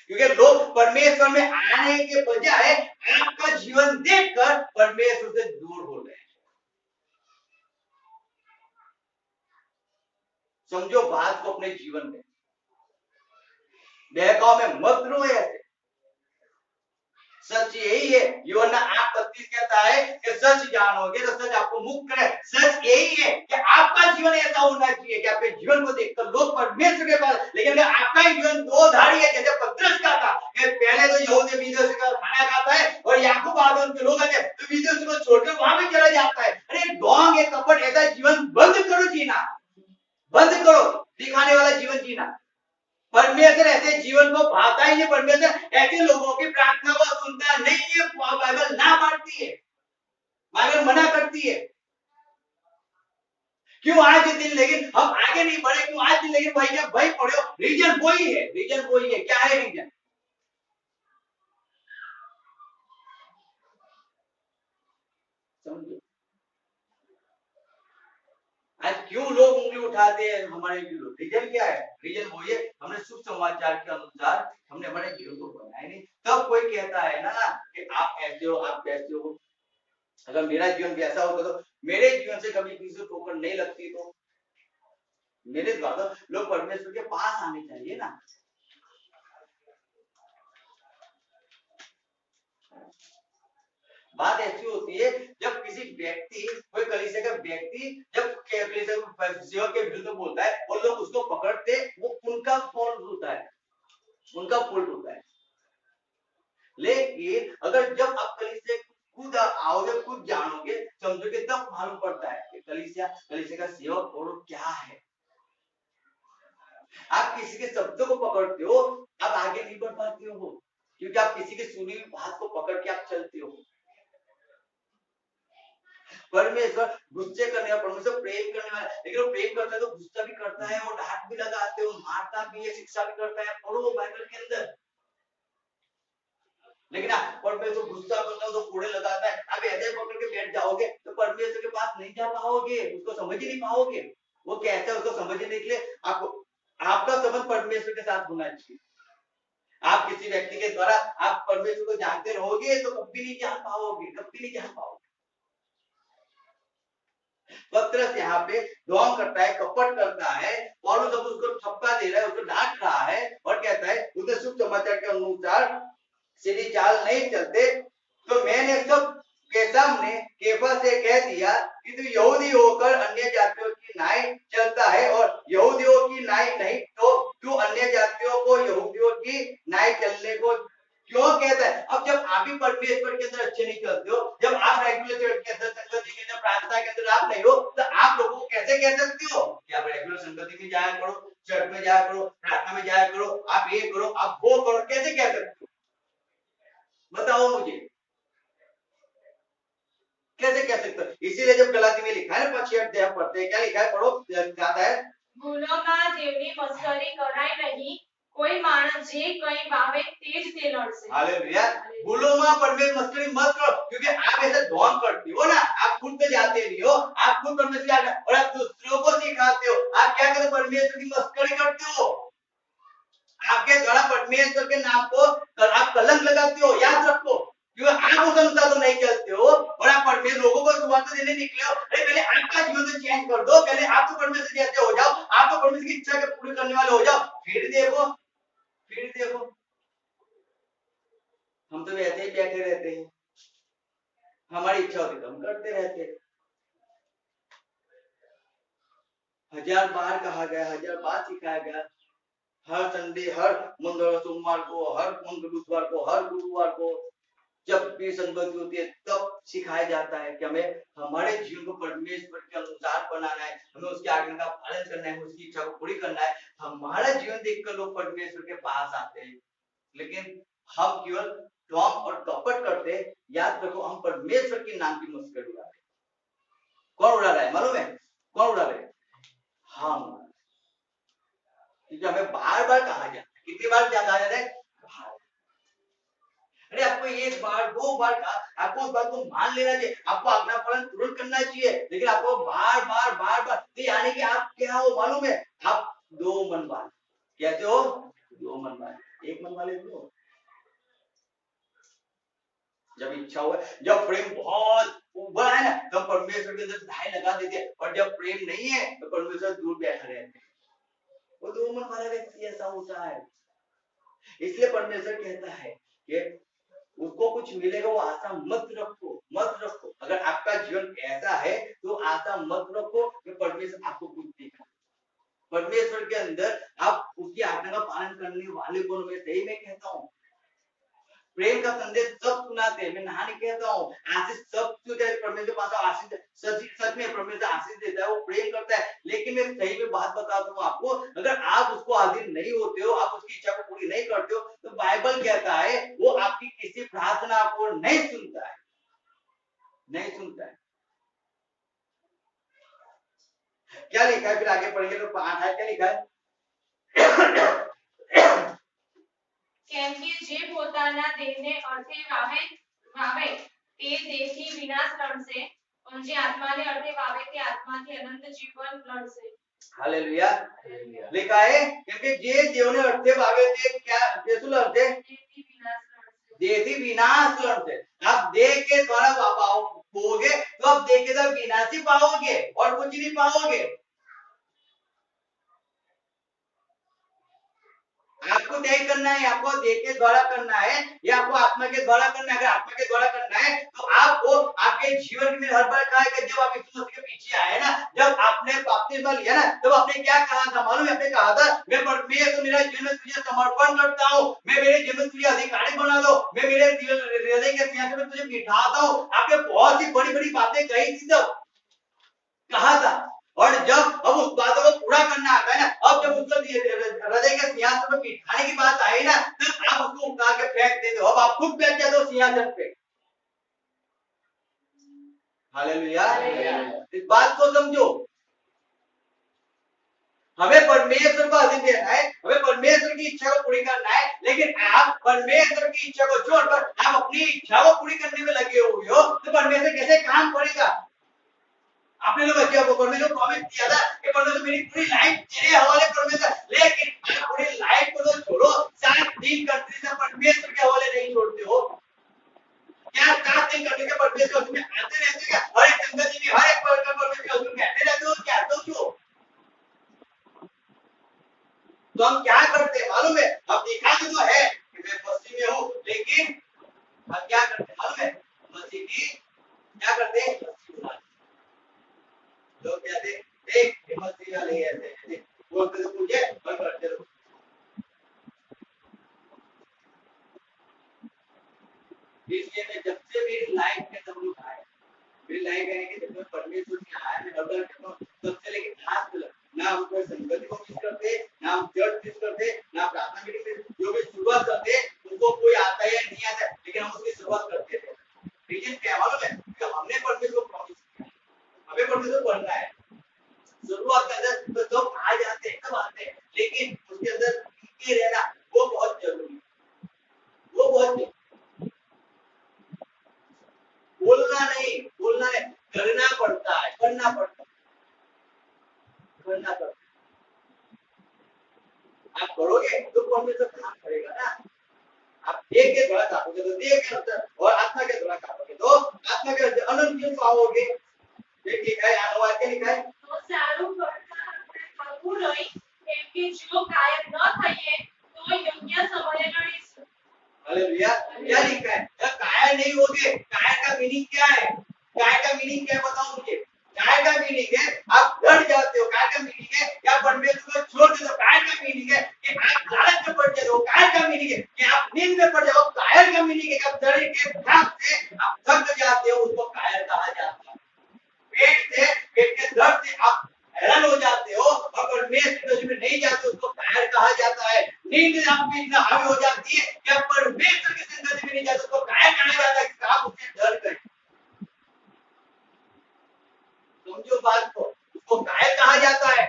क्योंकि लोग परमेश्वर में आने के बजाय आपका जीवन देखकर परमेश्वर से दूर हो रहे हैं। समझो बात को अपने जीवन में, बहकाव में मत रो। ऐसे सच यही है, यूहन्ना 8:32 कहता है कि सच जानोगे तो सच आपको मुक्त करे। सच यही है कि आपका जीवन ऐसा होना चाहिए कि आपके जीवन को देखकर लोग परमेश्वर के पास, लेकिन अगर आपका जीवन दो धारी है जैसे पतरस का था, कि पहले तो यहूदी विदेशी का खाना खाता है और याकूब आदि उनके लोग आते तो विदेशी को छोड़कर वहां भी चला जाता है। अरे ढोंग ये कपट ऐसा जीवन बंद करो जीना, बंद करो दिखाने वाला जीवन जीना। परमेश्वर ऐसे जीवन को भाता ही नहीं। परमेश्वर ऐसे लोगों की प्रार्थना को सुनता नहीं है। बाइबल ना मानती है, बाइबल मना करती है। क्यों आज दिन, लेकिन हम आगे नहीं बढ़े, क्यों आज दिन, लेकिन वही जब वही पढ़ो, रीजन वही है, रीजन वही है। क्या है रीजन? समझो आज क्यों लोग उंगली उठाते हैं हमारे विरोध? रीजन क्या है? रीजन वही है, हमने शुभ समाचार के अनुसार हमने हमारे जीवन को बनाया नहीं। तब कोई कहता है ना कि आप ऐसे हो, आप कैसे हो। अगर मेरा जीवन कैसा होता तो मेरे जीवन से कभी किसी को ठोकर नहीं लगती, तो मेरे द्वारा लोग परमेश्वर के पास आने चाहिए ना। बात ऐसी होती है जब किसी व्यक्ति, कोई कलीसिया का व्यक्ति जब कलीसिया के विरुद्ध बोलता है और लोग उसको पकड़ते, वो उनका फॉल्ट होता है, उनका फॉल्ट होता है। लेकिन अगर जब आप कलीसिया खुद आओगे, खुद जानोगे, समझोगे, तब मालूम पड़ता है कि कलीसिया का सेवक और क्या है। आप किसी के शब्दों को पकड़ते हो, आप आगे नहीं बढ़ पाते हो, क्योंकि आप किसी की सुनी हुई बात को पकड़ के आप चलते हो। परमेश्वर गुस्से करने वाला, परमेश्वर प्रेम करने वाला, लेकिन वो प्रेम करता है तो गुस्सा भी करता है, वो डांट भी लगाते हो, मारता भी है, शिक्षा भी करता है। पढ़ो बाइबल के अंदर। लेकिन परमेश्वर गुस्सा करता है तो कोड़े लगाता है। आप ऐसे पकड़ के बैठ जाओगे तो परमेश्वर के पास नहीं जा पाओगे, उसको समझ ही नहीं पाओगे। वो कैसा है उसको समझने के लिए आपको आपका संबंध परमेश्वर के साथ होना चाहिए। आप किसी व्यक्ति के द्वारा आप परमेश्वर को जानते रहोगे तो कभी नहीं जान पाओगे, कभी नहीं जान पाओगे। पत्रस यहाँ पे ढोंग करता है, कपट करता है, पौलुस जब उसको ठप्पा दे रहा है, उसको डांट रहा है और कहता है उसने शुभ समाचार के अनुसार सीधी चाल नहीं चलते। तो मैंने सब के सामने केफा से कह दिया कि तू यहूदी होकर अन्य जातियों की नाई चलता है और यहूदियों की नाई नहीं तो तू अन्य जातियों को यहूदियों की नाई चलने को क्यों कहता है। अब जब आप ही परमेश्वर के अंदर अच्छे नहीं चलते हो, जब आप रेगुलर चर्च के अंदर, संगति के अंदर, प्रार्थना के अंदर आप नहीं हो, तो आप लोगों को कैसे कह सकते हो कि आप रेगुलर संगति में जाया करो, चर्च में जाया करो, प्रार्थना में जाया करो, आप ये करो, आप वो करो, कैसे कह सकते हो? बताओ मुझे, कैसे कह सकते हो? इसीलिए जब गलाती में लिखा है ना 5 अध्याय पढ़ते हैं, क्या लिखा है? पढ़ो, कहता है ભૂલોમાં જેમની મસ્કરી કરાય નહીં, કોઈ માણસ જે કંઈ વાવે તે જ તે લડશે। हालेलुया। भूलों परमेश्वर मस्करी मत करो, क्योंकि आप ऐसे ढोंग करते हो ना, आप खुद पे जाते नहीं हो, आप खुद परमेश्वर और आप दूसरों को सिखाते हो। आप क्या करते हो? परमेश्वर की मस्करी करते हो। आपके द्वारा परमेश्वर के नाम को आप कलंक लगाते हो, याद रखो, क्योंकि आप उस अनुसार तो नहीं चलते हो और आप परमेश्वर लोगों को सुवार्ता देने निकले हो। अरे पहले आपका जीवन तो चेंज कर दो, पहले आप तो परमेश्वर जैसे हो जाओ, आप तो परमेश्वर की इच्छा के पूरी करने वाले हो जाओ, फिर देखो, फिर देखो। हम तो वैसे ही बैठे रहते हैं, हमारी इच्छा होती तो हम करते रहते हैं। 1000 बार कहा गया, 1000 बार सिखाया गया, हर संडे, हर मंगलवार, सोमवार को, हर बुधवार को, हर गुरुवार को जब भी संगति होती है तब सिखाया जाता है कि हमें हमारे जीवन को परमेश्वर के अनुसार बनाना है, हमें उसकी आज्ञा का पालन करना है, उसकी इच्छा को पूरी करना है। हमारा जीवन देखकर लोग परमेश्वर के पास आते हैं, लेकिन हम केवल ढोंग और कपट करते हैं। याद रखो, हम परमेश्वर के नाम की मस्करी उड़ा रहे हैं। कौन उड़ा रहा है मालूम है? कौन उड़ा रहे हैं? हम। क्योंकि हमें बार बार कहा जाता है, कितनी बार कहा जाता है? अरे आपको एक बार, 2 बार कहा, आपको उस बात को मान लेना चाहिए, आपको आज्ञा पालन तुरंत करना चाहिए, लेकिन आपको बार बार तो यानी कि आप क्या हो मालूम है? आप 2 मन वाले। कैसे हो? 2 मन वाले, 1 मन वाले हो। जब इच्छा हो, जब प्रेम बहुत उबड़ा है ना, तब परमेश्वर के अंदर धाई लगा देते हैं, और जब प्रेम नहीं है तो परमेश्वर दूर बैठा रहते हैं। वो 2 मन वाला व्यक्ति ऐसा होता है। इसलिए परमेश्वर कहता है कि उसको कुछ मिलेगा, वो आशा मत रखो, मत रखो। अगर आपका जीवन ऐसा है तो आशा मत रखो कि परमेश्वर आपको कुछ देगा। परमेश्वर के अंदर आप उसकी आज्ञा का पालन करने वाले को मैं सही में कहता हूँ, प्रेम का संदेश सब सुनाते हैं। मैं नहाने कहता हूँ, आशीष सब परमेश्वर के पास आशीष, सच में परमेश्वर आशीष देता है, वो प्रेम करता है। लेकिन मैं सही में बात बताता हूँ आपको, अगर आप उसको अधीन नहीं होते हो, आप उसकी इच्छा को पूरी नहीं करते हो, तो बाइबल कहता है वो आपकी किसी प्रार्थना को नहीं सुनता है, नहीं सुनता है। क्या लिखा है? फिर आगे पढ़िए तो 8 है, क्या लिखा है? કેમ કે જે પોતાના દેહને અર્થે વાવે તે દેહથી વિનાશ લડશે, અને જે આત્માને અર્થે વાવે તે આત્માથી અનંત જીવન લડશે। हालेलुया। लिखा है क्योंकि जे देवने अर्थे वावे ते क्या कैसे लड़ते? દેહથી વિનાશ લડશે। देहથી विनाश लड़ते। आप देह के द्वारा बोगे तो आप देह के द्वारा विनाश ही पाओगे और कुछ नहीं पाओगे। आपको तय करना है, आपको देह के द्वारा करना है या आपको आत्मा के द्वारा करना है। अगर आत्मा के द्वारा करना है तो आपको आपके जीवन में हर बार कहा है कि जब आप यीशु मसीह के पीछे आए ना, जब आपने बपतिस्मा लिया ना, तब आपने क्या कहा था मालूम है? आपने कहा था मैं परमेश्वर मेरा जीवन तुझे समर्पण करता हूँ, मैं मेरे जीवन तुझे अधिकारी बना दो, मैं मेरे हृदय के सिंहासन में तुझे बिठाता हूँ। आपने बहुत सी बड़ी बड़ी बातें कही थी, तब कहा था। और जब अब उस बातों को पूरा करना आता है ना, अब जब उसको हृदय के सिंहासन पर बिठाने की बात आई ना, तब आप उसको उठा के फेंक देते हो। अब आप खुद बैठ जाते हो सिंहासन पे। हालेलुया। इस बात को समझो, हमें परमेश्वर को अधीन रहना है, हमें परमेश्वर की इच्छा को पूरी करना है। लेकिन आप परमेश्वर की इच्छा को छोड़कर आप अपनी इच्छा को पूरी करने में लगे हुए हो, तो परमेश्वर कैसे काम करेगा? आपने तो बच्चे को परमेश्वर को प्रॉमिस किया था कि परमेश्वर मेरी पूरी लाइफ तेरे हवाले परमेश्वर, लेकिन आप पूरी लाइफ को तो छोड़ो, 7 दिन करने से परमेश्वर के हवाले नहीं छोड़ते हो क्या? 7 दिन करने के परमेश्वर में आते रहते क्या? हर एक संगति में हर एक परमेश्वर में आते रहते हो क्या? तो क्यों? तो हम क्या करते हैं मालूम है? हम दिखाते तो है कि मैं मसीह में हूँ, लेकिन हम क्या करते हैं मालूम है? मसीह की क्या करते हैं? लोग कहते हैं देख ये मसीह वाले ऐसे बोलते तो पूछे और करते रहो। इसलिए मैं जब से मेरी लाइफ में सब लोग आए, मेरी लाइफ है कि जब मैं परमेश्वर में आया, मैं हर बार कहता हूँ तब से लेकिन आज तक ना हम कोई संगति को मिस करते, ना हम चर्च मिस करते, ना प्रार्थना मीटिंग में जो भी शुरुआत करते उनको कोई आता है नहीं आता, लेकिन हम उसकी शुरुआत करते थे। रीजन क्या मालूम है? कि हमने परमेश्वर को प्रॉमिस किया, हमें परमेश्वर पढ़ना है। शुरुआत के अंदर तो सब आ जाते हैं, सब आते हैं, लेकिन उसके अंदर टिके रहना वो बहुत जरूरी है, वो बहुत जरूरी। बोलना नहीं, करना पड़ता है, करना पड़ता है। आप करोगे तो परमेश्वर काम करेगा ना। आप देख के थोड़ा काटोगे तो देख के अंदर, और आत्मा के थोड़ा काटोगे तो आत्मा के अंदर अनंत जीवन पाओगे। ये ठीक है, अनुवाद के लिखा है तो साરું કરતા થવું નહીં, કેમ કે જો કાયમ ન થઈએ તો યોગ્ય સમયે લડીશું। हालेलुया। क्या लिखा है? जब कायर नहीं होगे, कायर का मीनिंग क्या है? कायर का मीनिंग क्या है बताओ मुझे? कायर का मीनिंग है आप डर जाते हो, कायर का मीनिंग है कि आप परमेश्वर को छोड़ देते हो, कायर का मीनिंग है कि आप लालच में पड़ जाते हो, कायर का मीनिंग है कि आप नींद में पड़ जाओ, कायर का मीनिंग है कि आप शरीर के थक से आप थक जाते हो, उसको कायर कहा जाता है। पेट के दर्द से आप हैरान हो जाते हो और परमेश्वर में नहीं जाते, उसको कायर कहा जाता है। नींद आपकी इतना हावी हो जाती है कि आप परमेश्वर की संगति में नहीं जाते, उसको कायर कहा जाता है कि आप उससे डर गए। समझो बात को, उसको कायर कहा जाता है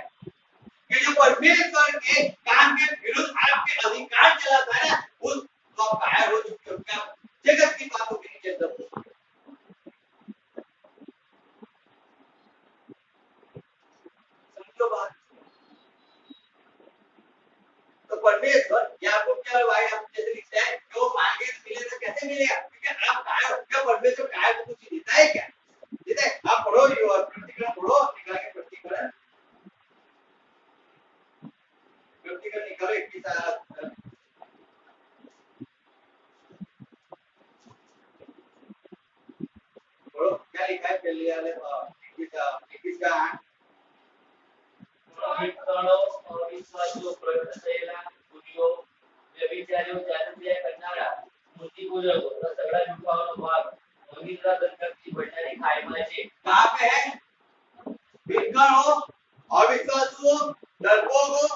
कि जो परमेश्वर के काम के विरुद्ध आपके अधिकार चलाता है ना, उसको आप कायर हो चुके हो। क्या जगत की बातों के नीचे दब हो। समझो बात। तो परमेश्वर याकूब के भाई आप जैसे लिखता है कि वो मांगे तो मिले तो कैसे मिलेगा? क्योंकि आप कायर, क्या परमेश्वर कायर को कुछ देता है क्या? देता है? आप पढ़ो ये और प्रतिक्रमण पढ़ो, निकाल के प्रतिक्रमण निकालो 21 पढ़ो क्या लिखा है पहले वाले 21 का 8। મિત્રનો અવિશ્વાસીઓ પ્રગટ થયેલા ભૂલીઓ, વ્યભિચારીઓ, જાતિત્ય કરનારા, મૂર્તિપૂજકો, સગડા ઝુકાવવાનો ભાગ, મંદિરના દંડકથી બળનારી ખાઈમાં છે। कहाँ पे है? विज्ञान हो, अविश्वास हो, डरपोक हो,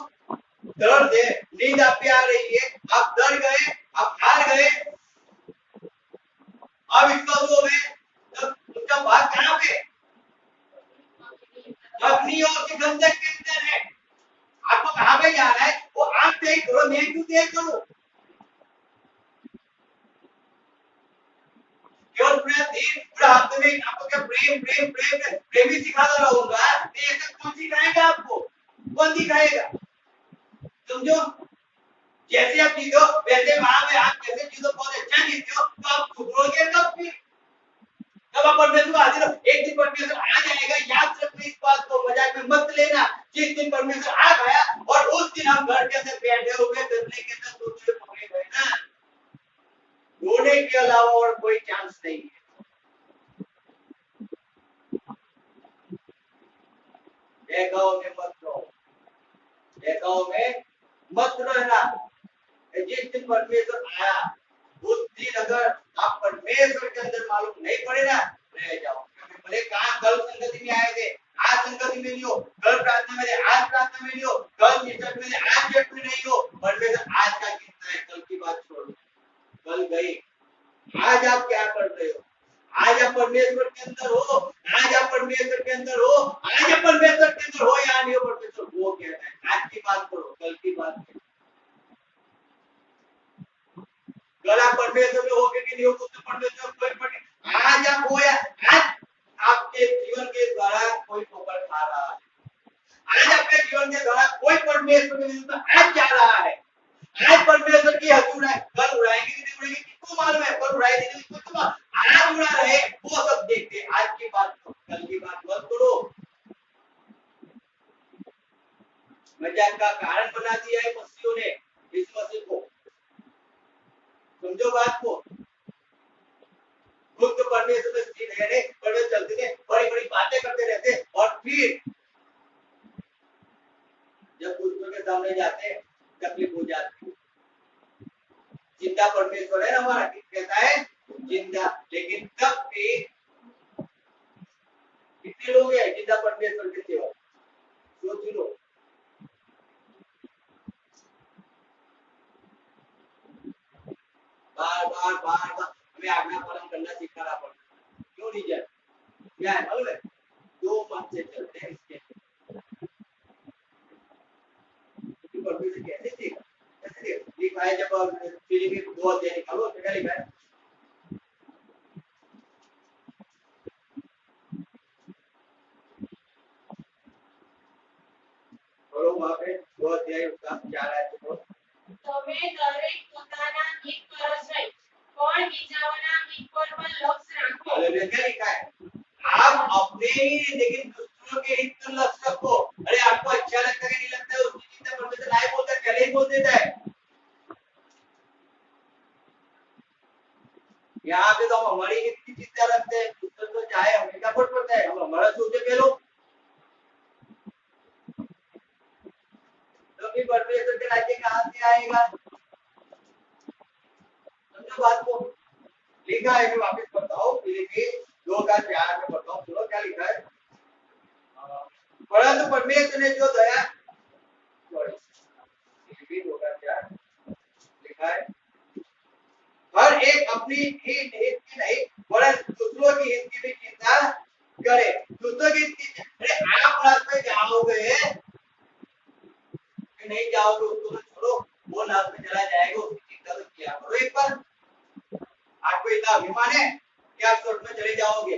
दर्द है, नींद आप पे आ रही है, आप डर गए, आप हार गए, अविश्वास में तब उसका भाग कहाँ पे? अपनी ओर के गंधक के अंदर है। आपको कहाँ पे जाना है? वो आप तय करो, मैं क्यों तय करूं? केवल पूरा दिन पूरा हफ्ते में आपको क्या प्रेम ही सिखाता रहूंगा? नहीं, ऐसा कौन सिखाएगा आपको? कौन सिखाएगा? समझो, जैसे आप जीतो वैसे वहां पे आप जैसे जीतो बहुत अच्छा जीते हो, तो आप सुधरोगे कब? फिर जब आप परमेश्वर को हाजिर हो, एक दिन परमेश्वर आ जाएगा। याद रखना इस बात को, मजाक में मत लेना। जिस दिन परमेश्वर आ गया और उस दिन हम घर के अंदर बैठे हुए गन्ने के अंदर दूसरे पकड़े गए ना, रोने के अलावा और कोई चांस नहीं है। बेगाओं में मत रहो, बेगाओं में मत रहना। जिस दिन परमेश्वर आया उस दिन अगर आप परमेश्वर के अंदर मालूम नहीं पड़े ना, रह जाओ। भले कहाँ कल संगति में आए थे, आज संगति में नहीं हो, कल प्रार्थना में थे, आज प्रार्थना में नहीं हो, कल चर्च में थे, आज चर्च में नहीं हो। परमेश्वर आज का कितना है, कल की बात छोड़ो, कल गई। आज आप क्या कर रहे हो? आज आप परमेश्वर के अंदर हो, आज आप परमेश्वर के अंदर हो, आज आप परमेश्वर के अंदर हो या नहीं हो, परमेश्वर वो कहता है। आज की बात करो, कल की बात करो। कल आप परमेश्वर में होगे कि नहीं हो, तो परमेश्वर कोई पड़े। आज आप हो या आज आपके जीवन के द्वारा कोई परमेश्वर के विरुद्ध में आज जा रहा है, आज परमेश्वर की हजूर है, कल उड़ाएंगे कि नहीं उड़ाएंगे किसको मालूम है, कल उड़ाए देंगे किसको मालूम, आज उड़ा रहे वो सब देखते, आज की बात कल की बात मत करो। मजाक का कारण बना दिया है मसीहों ने इस मसीह को, समझो बात को। खुद तो परमेश्वर में स्थिर है नहीं, परमेश्वर चलते थे, बड़ी बड़ी बातें करते रहते, और फिर जब दूसरों के सामने जाते तकलीफ हो जाती। जिंदा परमेश्वर है ना हमारा, कहता है जिंदा, लेकिन तब भी कितने लोग हैं जिंदा परमेश्वर के सेवक, सोच लो। बार बार हमें आज्ञा पालन करना सिखाना पड़ता, क्यों नहीं जाए? क्या है मालूम है, दो मन से चलते हैं इसके, परमेश्वर कैसे देगा, कैसे देगा? लिखा है जब फिलिप्पी 2 अध्याय निकालो, क्या लिखा है? बोलो वहां पे 2 अध्याय उसका 4 आयत तो તમે દરેક પોતાના હિત પર જ નહીં પણ બીજાઓના હિત પર પણ લક્ષ્ય રાખો। हालेलुया, क्या लिखा है? आप अपने ही लेकिन दूसरों के हित पर लक्ष्य रखो। अरे आपको अच्छा लगता है कि नहीं लगता है उसकी चिंता परमेश्वर नहीं बोलता, पहले ही बोल देता है। यहाँ पे तो हम हमारी हित की चिंता रखते हैं, दूसरे तो चाहे हमें क्या फर्क पड़ता है, हम हमारा सोचे पहले। तो फिर परमेश्वर के राज्य कहाँ से आएगा? समझो बात को। लिखा है, मैं वापस बताओ, फिलिप्पी 2 का 4 में बताओ, सुनो क्या लिखा है। परंतु परमेश्वर ने जो दया, फिलिप्पी 2 का 4 लिखा है, हर एक अपनी हित की नहीं वरन दूसरों की हित की भी चिंता करे। दूसरों की हित की, अरे आप नाश में जाओगे कि नहीं जाओगे उसको तो छोड़ो, वो नाश में चला जाएगा, उसकी चिंता तो किया करो एक बार। आपको इतना अभिमान है कि आप स्वर्ग में चले जाओगे,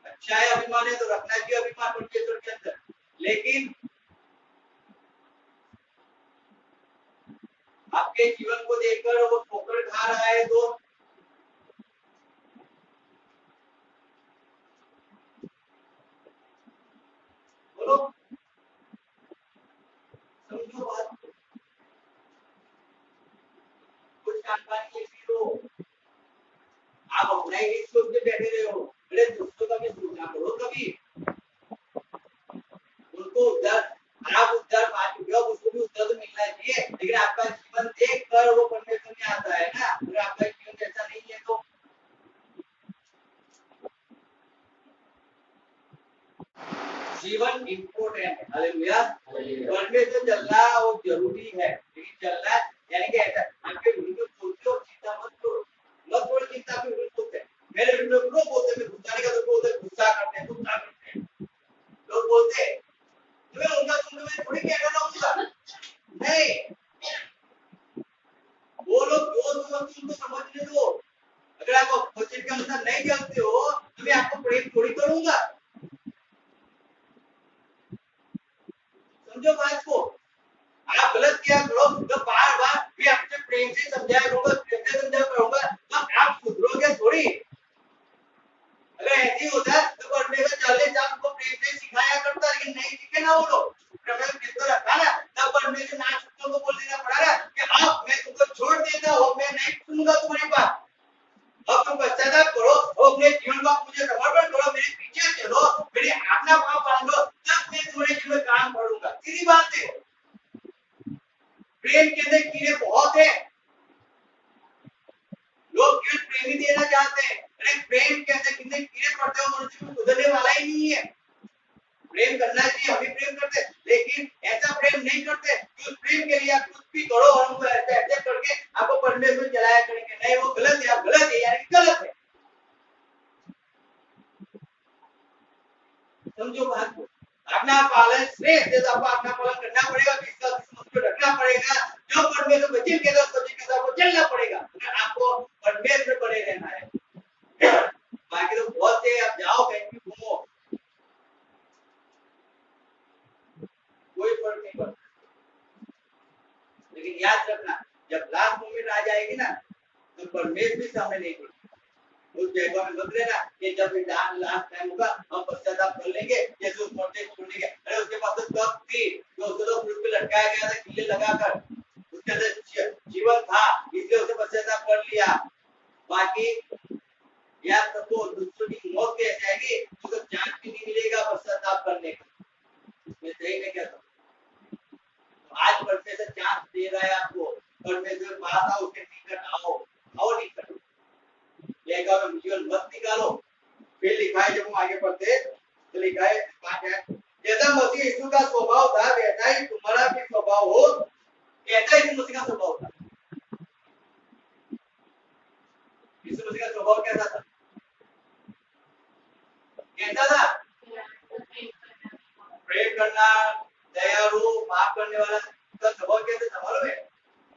अच्छा है, अभिमान है तो रखना चाहिए अभिमान परमेश्वर के अंदर, लेकिन आपके जीवन को देखकर वो ठोकर खा रहा है तो बोलो, समझो बात को। कुछ जानकारी ऐसी हो, आप अपना ही सोच के बैठे रहे हो, अरे दूसरों का भी सोचना करो कभी। उनको उद्धार, आप उद्धार पा चुके हो, उसको भी उद्धार तो मिलना चाहिए, लेकिन आपका जीवन देख कर वो परमेश्वर में आता है ना। अगर आपका जीवन ऐसा नहीं है तो जीवन इम्पोर्टेंट है। हालेलुया, परमेश्वर चलना वो जरूरी है, लेकिन चलना यानी कि ऐसा आपके विरुद्ध सोचो, चिंता मत करो, मत करो चिंता के विरुद्ध सोचते। मेरे विरुद्ध लोग बोलते हैं गुस्सा नहीं करते, बोलते गुस्सा करते हैं, लोग बोलते हैं तुम्हें उनका मैं थोड़ी कहना रहूंगा, नहीं, वो लोग जो उनको समझने दो। अगर आप वचन के अनुसार नहीं चलते हो तो मैं आपको प्रेम थोड़ी करूंगा, समझो बात को। आप गलत किया करो तो बार बार मैं आपसे प्रेम से समझाया करूंगा, प्रेम से समझाया करूंगा, तो आप सुधरोगे थोड़ी। अगर ऐसे होता तो परमेश्वर चले जान को प्रेम से सिखाया करता, लेकिन नहीं सीखे ना वो लोग, परमेश्वर किसको रखा ना, तब परमेश्वर ना छूटने को बोल देना पड़ा ना कि अब मैं तुमको छोड़ देता हूँ, मैं नहीं सुनूंगा तुम्हारी बात, अब तुम पश्चाताप करो और अपने जीवन को मुझे समर्पण करो, मेरे पीछे चलो, मेरी आज्ञा पालन करो, तब मैं तुम्हारे जीवन में काम करूंगा। सीधी बात है। प्रेम के अंदर कीड़े बहुत है, लोग केवल प्रेम ही देना चाहते हैं, अरे प्रेम के अंदर कितने कीड़े पड़ते हो, मनुष्य को सुधरने वाला ही नहीं है। प्रेम करना चाहिए, हम भी प्रेम करते, लेकिन ऐसा प्रेम नहीं करते कि उस प्रेम के लिए आप कुछ भी करो और उनको ऐसे ऐसे करके आपको परमेश्वर चलाया करेंगे, नहीं, वो गलत है, आप गलत है, यानी गलत है। समझो बात को। अपना पालन श्रेष्ठ है, तो आपको अपना पालन करना पड़ेगा, विश्वास को रखना पड़ेगा, जो परमेश्वर वचन के साथ सभी के साथ आपको चलना पड़ेगा, अगर आपको परमेश्वर बने रहना है। बाकी तो बहुत से आप जाओ कहीं भी घूमो, कोई फर्क याद रखना, जब लास्ट मोमेंट आ जाएगी ना तो परमेश्वर भी सामने नहीं पड़ेगी। उस जगह में मत रहना कि जब लास्ट टाइम होगा हम पश्चाताप कर लेंगे, जैसे उस मोटे छोड़ने के, अरे उसके पास तो तब थी जो उसको तो क्रूस पे लटकाया गया था किले लगाकर, उसके अंदर जीवन था इसलिए उसे पश्चाताप कर लिया। बाकी याद रखो दूसरों की मौत कैसे आएगी, उसको चांस भी नहीं मिलेगा पश्चाताप करने का। मैं सही में कहता हूँ, तो आज परमेश्वर चांस दे रहा है आपको, परमेश्वर पास आओ, उसके निकट आओ निकट, लेगा में जीवन मत निकालो। फिर लिखा है, जब हम आगे पढ़ते तो लिखा है बात है, जैसा मसीह यीशु का स्वभाव था वैसा ही तुम्हारा भी स्वभाव हो। कैसा यीशु मसीह का स्वभाव था? यीशु मसीह का स्वभाव कैसा था? कैसा था? प्रेम करना, दयालु, माफ करने वाला। उसका स्वभाव कैसे था मालूम है?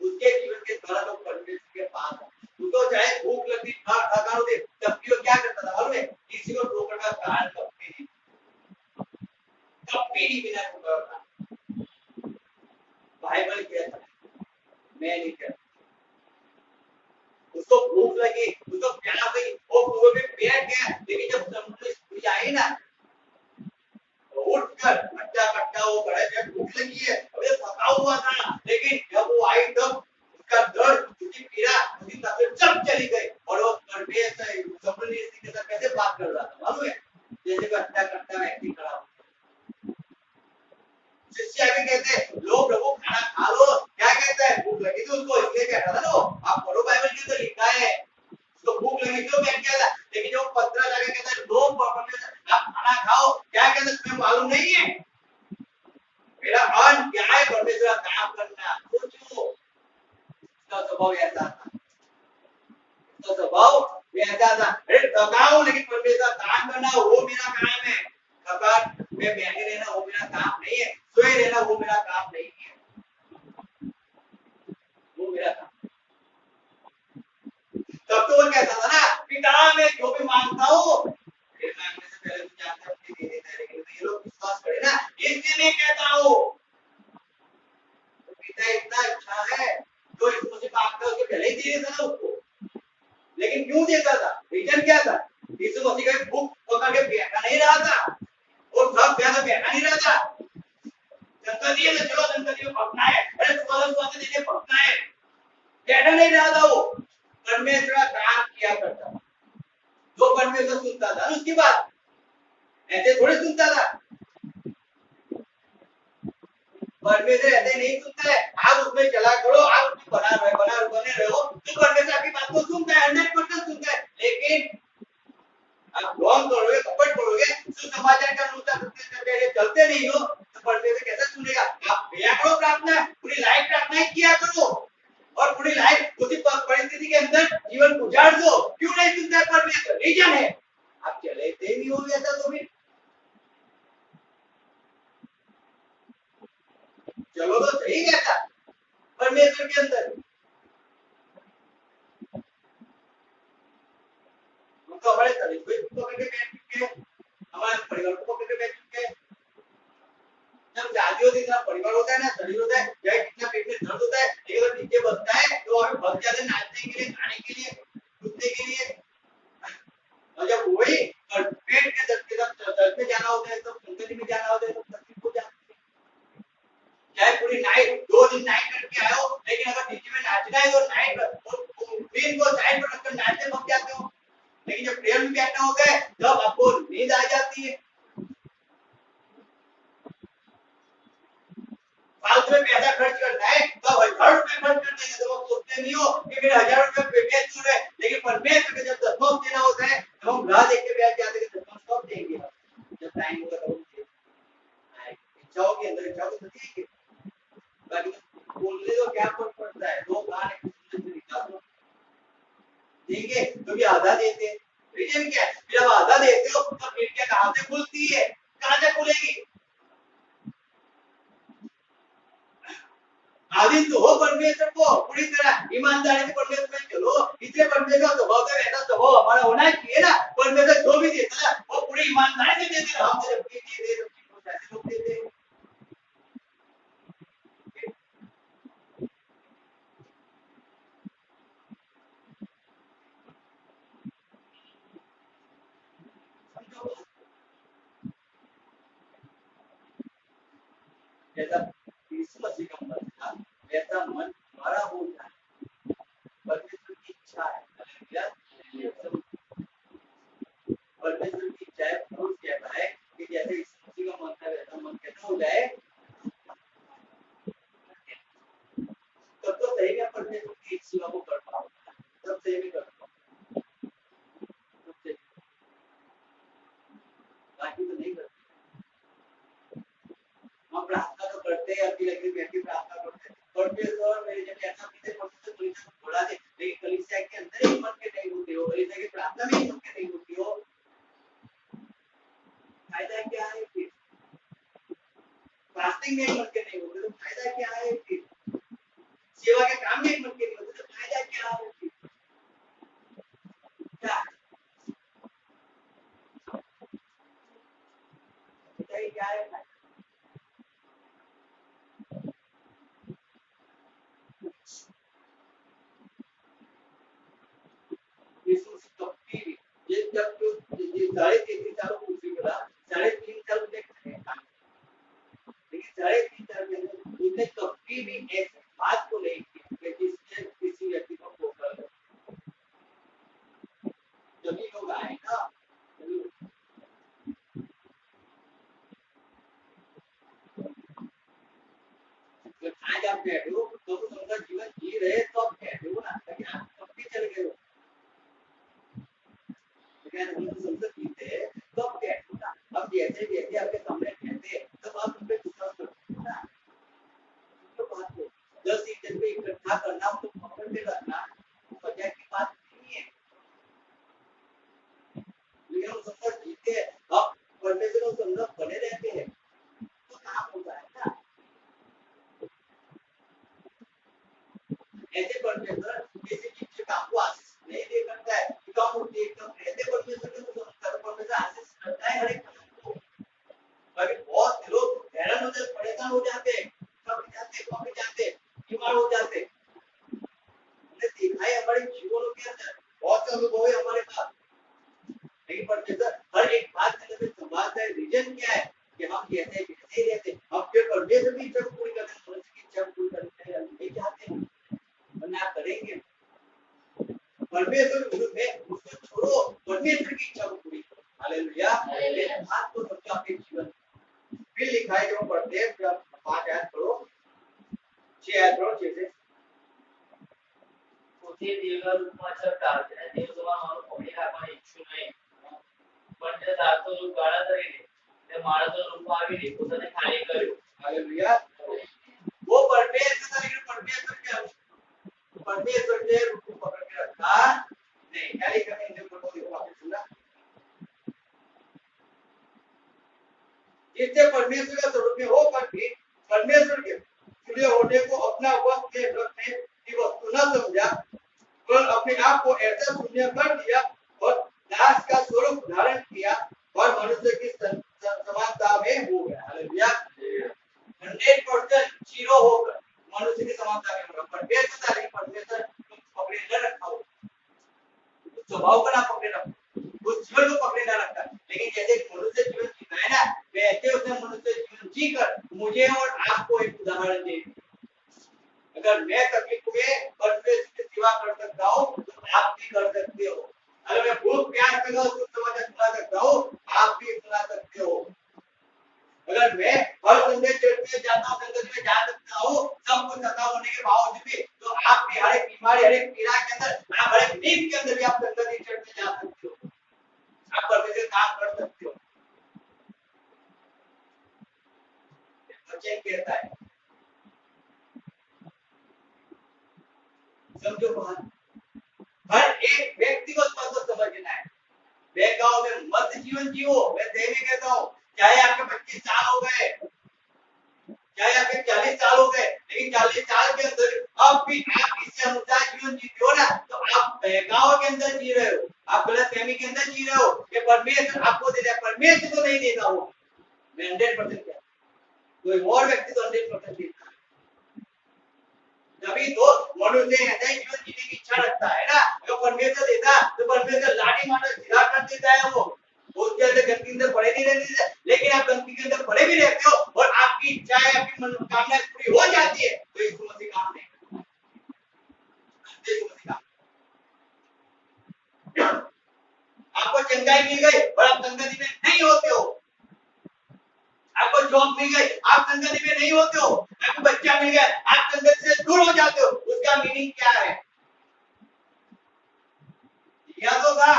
उसके जीवन के द्वारा लोग परमेश्वर के पास है। उसको चाहे भूख लगती, थकान होती, तब भी वो क्या करता था मालूम है? किसी को ठोकर का कारण कभी नहीं बिना ठोकर का। बाइबल कहता है, मैं नहीं कहता। उसको भूख लगी, उसको प्यास लगी, वो कुएं में बैठ गया, लेकिन जब समुद्र से आई ना, उठकर कच्चा वो खड़ा है, भूख लगी है, अबे थका हुआ था, लेकिन जब वो आई तब उसका दर्द, उसकी पीड़ा, उसकी तकलीफ सब चली गई और वो समुद्र के साथ कैसे बात कर रहा था मालूम है? जैसे कच्चा व्यक्ति खड़ा हो। शिष्य आगे कहते हैं, लो प्रभु खाना खा लो। क्या कहता है? भूख लगी थी उसको इसलिए बैठा था ना। आप पढ़ो बाइबल के अंदर लिखा है उसको भूख लगी क्यों बैठ गया था। लेकिन जब पतरस आगे कहता है, लो प्रभु आप खाना खाओ, क्या कहता है? तुम्हें मालूम नहीं है मेरा अन्न क्या है? परमेश्वर का काम करना। सोचो, उसका स्वभाव ऐसा था, उसका स्वभाव ऐसा था। अरे थकाओ लेकिन परमेश्वर का काम करना वो मेरा काम है। थकान में बैठे रहना वो मेरा काम नहीं है, सोए रहना वो मेरा काम नहीं है, वो मेरा काम। तब तो वो कहता था ना, पिता मैं जो भी मांगता हूँ फिर मांगने से पहले तो जानता हूँ कि दे देता है, लेकिन ये लोग विश्वास करे ना, इसलिए मैं कहता हूँ। तो पिता इतना अच्छा है, जो इस मुझे मांगता है उसके पहले ही दे देता था उसको। लेकिन क्यों देता था? रीजन क्या था? यीशु मसीह का भूख पकड़ के बैठा नहीं रहा था और सब ज्यादा बैठा नहीं रहा था। संतति है, चलो संतति में पकना है, अरे स्वास्थ्य देने पकना है, बैठा नहीं रहा था वो। परमेश्वर का काम किया करता था, जो परमेश्वर सुनता था उसकी बात, ऐसे थोड़ी सुनता था। परमेश्वर ऐसे नहीं सुनता है, आप उसमें चला करो, आप उसमें बने रहो, तो परमेश्वर आपकी बात को सुनता है, 100% सुनता है। लेकिन आप ढोंग करोगे, कपट करोगे, सुसमाचार के अनुसार चलते नहीं हो, तो परमेश्वर कैसे सुनेगा? आप किया करो प्रार्थना, पूरी लाइफ प्रार्थना किया करो और पूरी लाइफ उसी परिस्थिति के अंदर जीवन गुजार दो। क्यों नहीं सुनता है परमेश्वर? रीजन है, आप चलेते ही नहीं हो ऐसा। तो भी चलो तो सही कहता परमेश्वर के अंदर। हम तो हमारे शरीर को पकड़ के बैठ चुके हैं, हमारे परिवार को पकड़ के बैठ चुके हैं। जब शादी होती है ना, परिवार होता है ना, शरीर होता है, चाहे कितना पेट में दर्द होता है, लेकिन अगर डीजे बजता है तो हमें बहुत ज्यादा नाचने के लिए, खाने के लिए, कूदने के लिए। और जब वही पेट के दर्द के साथ चर्च में जाना होता है, तो संगति में जाना होता है, तो तकलीफ हो जाती है। चाहे पूरी नाइट 2 दिन नाइट करके आए हो, लेकिन अगर डीजे में नाचना है तो नाइट दिन को साइड पर रखकर नाचने लग जाते हो। लेकिन जब प्रेयर में बैठना होता है तब आपको नींद आ जाती है। फालतू में पैसा खर्च करना है तब 1000 रुपए खर्च करते हैं, तो आप सोचते नहीं हो कि मेरे 1000 रुपए बेचूं है। लेकिन परमेश्वर के जब दसवां देना होता है तो हम राह देख के बैठ जाते हैं कि दसवां कब देंगे, जब टाइम होगा तब देंगे। इच्छाओं के अंदर इच्छाओं को देंगे, बाकी बोलने तो क्या फर्क पड़ता है? लोग गाने देंगे तो भी आधा देते हैं। रीजन क्या है? जब आधा देते हो तो खिड़कियां कहां से खुलती है? कहां से खुलेगी? आधीन तो हो परमेश्वर को पूरी तरह ईमानदारी से परमेश्वर में चलो। इसलिए परमेश्वर का स्वभाव है, ऐसा स्वभाव हमारा होना चाहिए ना। परमेश्वर जो भी देता है वो पूरी ईमानदारी से देते हैं। हम जब दे ऐसे लोग देते हैं। जैसा यीशु मसीह का मन था वैसा मन हमारा हो जाए। परमेश्वर की इच्छा है। हालेलुया। परमेश्वर की इच्छा है, पौलुस कहता है कि जैसे यीशु मसीह का मन था वैसा मन कैसा हो जाए। तब तो सही में परमेश्वर की इच्छा को कर पाओ, तब सही में कर पाओ, बाकी तो नहीं करते। हम प्रार्थना तो करते हैं, अभी लगी बैठ के प्रार्थना करते हैं, परमेश्वर मेरे जब ऐसा पीछे परमेश्वर कलीसिया को बोला दे, लेकिन कलीसिया के अंदर ही मन के नहीं होते हो, कलीसिया की प्रार्थना में ही मन के नहीं होती हो, फायदा क्या है फिर? फास्टिंग में मन के नहीं होते तो फायदा क्या है फिर? सेवा के काम में मन के नहीं होते तो फायदा क्या है फिर? क्या क्या है? यीशु कभी ये जब तो ये 3.5 साल कुर्सी मिला, 3.5 साल देखते हैं, लेकिन 3.5 साल के अंदर उसने कभी भी ऐसी बात को नहीं की कि जिससे किसी व्यक्ति को ठोकर लगे। जब भी लोग आए ना, जब आज आप बैठे हो तो उनका जीवन जी रहे तो आप बैठे हो ना, लेकिन आप कभी चले गए हो, लेकिन उनको संसद जीते हैं तो आप बैठे हो ना। अब जैसे जैसे आपके सामने बैठे हैं तब आप उन पे विश्वास करते हो ना। तो बात को 10 ईंटों पे इकट्ठा करना, तो पकड़ के रखना मजा की बात नहीं है, लेकिन हम संसद जीते हैं, अब परमेश्वर और संसद बने रहते हैं तो काम होता है ना। ऐसे परमेश्वर किसी चीज के काम को आशीष नहीं दे सकता है, कम होती है एकदम रहते परमेश्वर के तो परमेश्वर आशीष करता है हर एक को। बाकी बहुत लोग हैरान हो जाते, परेशान हो जाते, कभी जाते बीमार हो जाते। हमने देखा है हमारे जीवनों के अंदर बहुत से अनुभव है हमारे पास, लेकिन परमेश्वर हर एक बात के अंदर संभालता है। रीजन क्या है कि हम जैसे जैसे रहते, हम फिर परमेश्वर की इच्छा को पूरी करते हैं, मनुष्य की इच्छा को पूरी करते हैं नहीं चाहते हैं, वरना करेंगे परमेश्वर विरुद्ध में, उसको छोड़ो, परमेश्वर की इच्छा को पूरी करो। हालेलुया। ये बात तो सबके आपके जीवन फिर लिखा है, जो पढ़ते हैं 5 आयत पढ़ो, 6 आयत पढ़ो, 6 से પોતે દેવના રૂપમાં છતાં તેને દેવ સમાનવાનું પકડી રાખવાની ઈચ્છું નહીં, પણ તે સાચો રૂપ ધારણ કરીને તે માણસનું રૂપમાં આવીને પોતાને ખાલી કર્યું। हालेलुया। वो परमेश्वर था, लेकिन परमेश्वर के रूप को पकड़ के रखा नहीं। क्या लिखा है हिंदी में, देखो आपने सुना, जिससे परमेश्वर का स्वरूप में होकर भी परमेश्वर के प्रिय होने को अपना वश में रखने की वस्तु न समझा, पर अपने आप को ऐसा शून्य कर दिया और दास का स्वरूप धारण किया और मनुष्य की समानता में हो गया। हालेलुया। 100% जीरो होकर मनुष्य की समानता में होगा। परमेश्वर था, लेकिन परमेश्वर पकड़े न रखा हो, स्वभाव को ना पकड़े रखा, उस जीवन को पकड़े ना रखा, लेकिन जैसे मनुष्य जीवन जीता है ना, वैसे उसने मनुष्य जीवन जीकर मुझे और आपको एक उदाहरण दे दिया। अगर मैं तकलीफ में परमेश्वर की सेवा कर सकता हूँ तो आप भी कर सकते हो। अगर मैं भूख प्यास में समाचार सुना सकता हूँ, आप भी सुना सकते हो। अगर मैं हर संडे चर्च में जाता हूँ, संगत में जा सकता हूँ, सब कुछ पता होने के बावजूद भी, तो आप भी हर एक बीमारी, हर एक पीड़ा के अंदर, आप हर एक नींद के अंदर भी आप संगत चर्च में जा सकते हो, आप परमेश्वर काम कर सकते हो। वचन कहता है, समझो बात, हर एक व्यक्ति को इस बात को समझना है। बेगांव में मत जीवन जियो, मैं देवी कहता हूँ, चाहे आपके 25 साल हो गए, चाहे आपके 40 साल हो गए, लेकिन 40 साल के अंदर अब भी आप इससे अनुसार जीवन जीते हो ना, तो आप बेगांव के अंदर जी रहे हो, आप गलतफहमी के अंदर जी रहे हो कि परमेश्वर आपको दे रहा है, परमेश्वर को नहीं देता हो। मैं 100% कहता हूं, कोई और व्यक्ति तो 100% देता है। तभी तो मनुष्य ऐसा ही जीवन जीने की इच्छा रखता है ना। अगर परमेश्वर देता तो परमेश्वर लाठी मारकर जिला कर देता है, वो उसके अंदर गंदगी अंदर पड़े नहीं रहते, लेकिन आप गंदगी के अंदर पड़े भी रहते हो और आपकी आपकी इच्छाएं आपकी मनोकामनाएं पूरी हो जाती है तो यीशु मसीह काम नहीं करता। यीशु मसीह काम, आपको चंगाई मिल गई और आप संगति में नहीं होते हो, आपको जॉब मिल गई आप संगति में नहीं होते हो, आपको बच्चा मिल गया आप संगति से दूर हो जाते हो, उसका मीनिंग क्या है? दिया तो था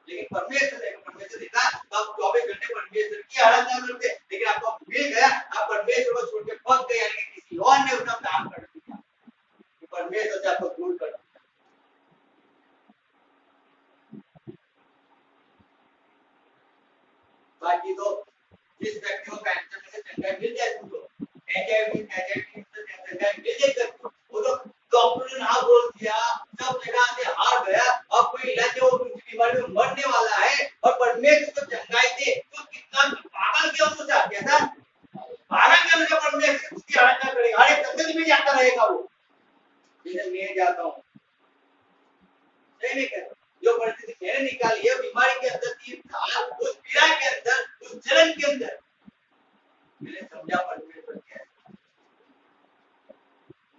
लेकिन परमेश्वर देता तो आप 24 घंटे परमेश्वर की आराधना करते, लेकिन आपको मिल गया आप परमेश्वर को छोड़ के भाग गए, यानी कि किसी और ने उसका काम कर दिया, परमेश्वर से आपको दूर कर दिया। बाकी तो जिस व्यक्ति को कैंसर से चंगाई मिल जाए उसको एचआईवी से चंगाई मिल जाए करके वो तो डॉक्टर ने हाँ बोल दिया, सब जगह से हार गया, अब कोई इलाज वो बीमारी में मरने वाला है और परमेश्वर को चंगाई दे तो कितना पागल क्यों सोचा कैसा पागल क्या मुझे परमेश्वर की आराधना करेगा, हर एक संगति में जाता रहेगा वो, जिसे मैं जाता हूँ नहीं कहता जो परिस्थिति मैंने निकाली है बीमारी के अंदर 3 साल उस पीड़ा के अंदर उस जलन के अंदर मैंने समझा परमेश्वर क्या है,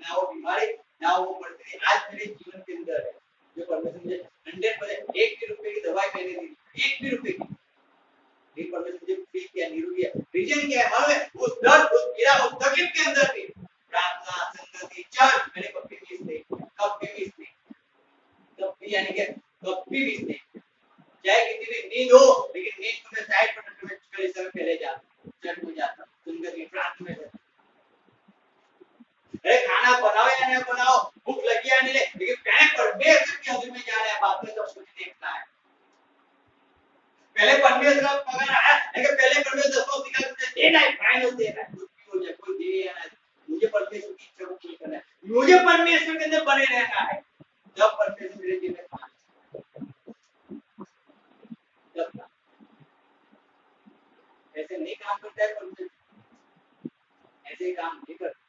ना वो बीमारी ना वो परिस्थिति आज मेरे जीवन के अंदर है जो परमेश्वर मुझे 100% 1 भी रुपए की दवाई मैंने दी, 1 भी रुपए की नहीं, परमेश्वर मुझे फ्री किया, निरोगी है। रीजन क्या है मालूम है? उस दर्द उस पीड़ा उस तकलीफ के अंदर भी प्रार्थना संगति चर्च मैंने कभी मिस नहीं किया, कभी मिस नहीं, कभी यानी कि कभी मिस नहीं, चाहे कितनी भी नींद हो लेकिन नींद को मैं साइड पर रख के मैं समय पहले जाता चर्च में जाता संगति प्रार्थना में जाता। अरे खाना बनाओ या नहीं बनाओ भूख लगी या नहीं लेकिन पहले परमेश्वर की हजूरी में जाना है, बाद में सब कुछ देखना है। पहले परमेश्वर का पकड़ आया लेकिन पहले परमेश्वर को निकाल के देना है, फाइनल देना है, कुछ भी हो जाए कोई दे या ना, मुझे परमेश्वर की इच्छा को पूरी करना है, मुझे परमेश्वर के अंदर बने रहना है, जब परमेश्वर मेरे जीवन में ऐसे नहीं काम करता है परमेश्वर, ऐसे काम नहीं करता।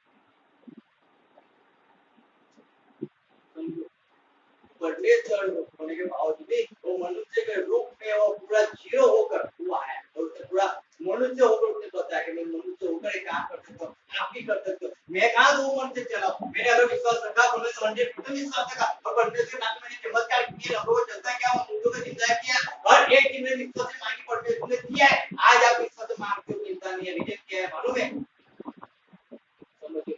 परमेश्वर होने के बावजूद भी वो मनुष्य के रूप में वो पूरा जीरो होकर हुआ है और उसने पूरा मनुष्य होकर उसने बताया कि मैं मनुष्य होकर एक काम कर सकता हूँ, आप भी कर सकते हो। मैं कहा दो मन से चला, मैंने अगर विश्वास रखा परमेश्वर 100% विश्वास रखा और परमेश्वर के नाम मैंने चमत्कार किए, वो चलता क्या वो मुझे को जिंदा किया और एक दिन में विश्वास से मांगी परमेश्वर ने दिया है। आज आप विश्वास से मांगते हो चिंता नहीं है, रीजन क्या है मालूम है? समझो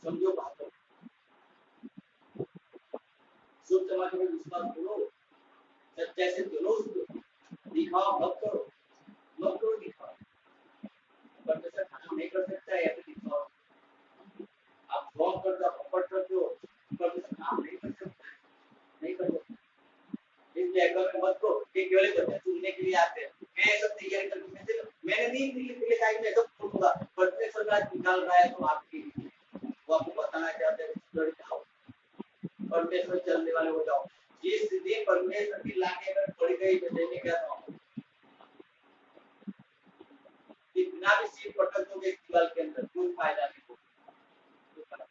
समझो बात, शुभ समाचार में विश्वास करो, सच्चाई से चलो, उसको दिखाओ मत करो दिखाओ, परमेश्वर काम नहीं कर सकता है ऐसे दिखाओ, आप ड्रॉप कर दो कपट कर दो, परमेश्वर काम नहीं कर सकता, नहीं कर सकता। इस जगह में मत को कि केवल बच्चे सुनने के लिए आते हैं, मैं सब तैयारी करके मैंने नहीं निकले टाइम में सब बोलूंगा परमेश्वर का निकाल रहा है तो आपके लिए वो आपको बताना चाहते हैं डर जाओ, परमेश्वर चलने वाले हो जाओ। जिस दिन परमेश्वर की लाने अगर पड़ गई तो देने क्या था कितना भी सीट पटक दोगे दीवार के अंदर कोई फायदा नहीं होगा।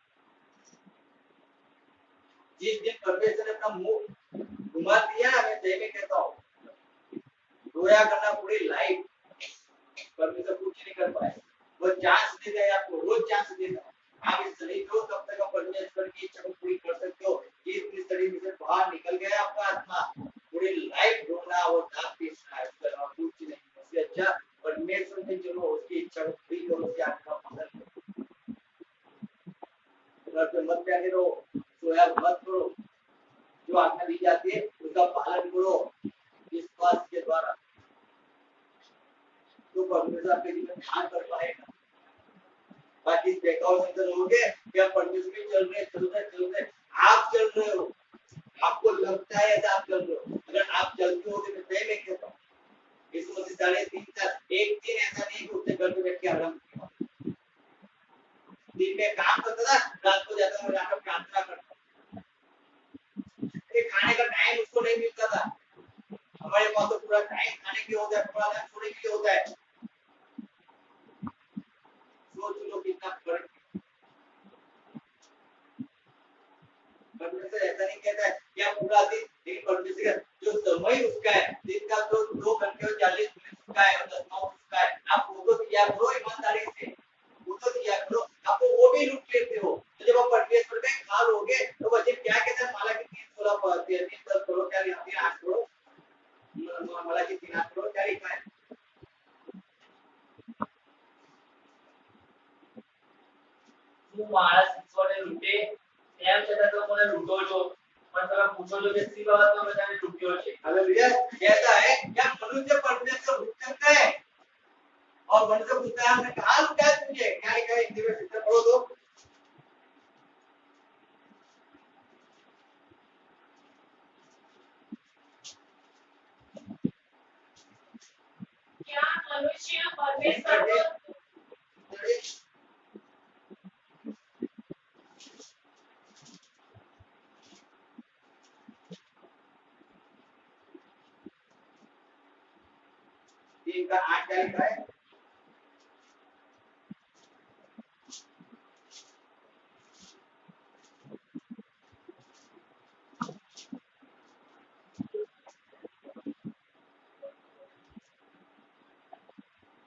जिस दिन परमेश्वर ने अपना मुंह घुमा दिया मैं सही में कहता हूँ रोया करना पूरी लाइफ परमेश्वर कुछ नहीं कर पाए, वो चांस देता है आपको, रोज चांस देता है, आप इस शरीर को तब तक परमेश्वर की इच्छा को पूरी कर सकते हो कि इस शरीर में से बाहर निकल गया आपका आत्मा, पूरी लाइफ रोना और दांत पीसना है, उसके अलावा कुछ नहीं। उससे अच्छा परमेश्वर में चलो उसकी इच्छा को पूरी करो, उसकी आत्मा पसंद करो, मत प्यारे रहो, सोया मत करो, जो आज्ञा दी जाती है उसका पालन करो विश्वास के द्वारा, तो परमेश्वर आपके जीवन में ध्यान कर पाएगा। बाकी बेकार से लोगे क्या परमेश्वर में चल रहे आप चल रहे हो, आपको लगता है ऐसा आप चल रहे हो, अगर आप चलते हो तो मैं कहता हूँ इस मसीह 3.5 साल एक दिन ऐसा नहीं कि उसने घर पे बैठ के आराम किया, दिन में काम करता था रात को जाता था जाकर प्रार्थना करता, खाने का टाइम उसको नहीं मिलता था, हमारे पास तो पूरा टाइम खाने के लिए होता है, पूरा टाइम सोने के लिए होता है, सोच लो कितना फर्क है। ऐसा नहीं कहता है या पूरा दिन, लेकिन परमेश्वर का जो समय उसका है, दिन का तो 2 घंटे और 40 मिनट उसका है और 10 मिनट उसका है। आप वो तो दिया करो ईमानदारी से, वो तो दिया करो, आपको वो भी लूट लेते हो। तो जब आप परमेश्वर का खा लोगे तो वचन क्या कहता है, माला की 3:16 पढ़ती है, 3:10 पढ़ो, क्या 3:8 पढ़ो, माला की 3:8 पढ़ो, क्या लिखा है? હું માણસ ઈશ્વરને લૂંટે તેમ છતાં તો મને લૂંટો છો, પણ તમે પૂછો છો કે શી બાબતમાં મેં તને લૂંટ્યો છે? हालेलुया। कहता है क्या मनुष्य परमेश्वर लूट सकता है? और मनुष्य पूछता है हमने कहाँ लूटा है तुझे? क्या लिखा है हिंदी में, सिस्टर पढ़ो तो। क्या मनुष्य परमेश्वर को इनका 8 क्या लिखा है?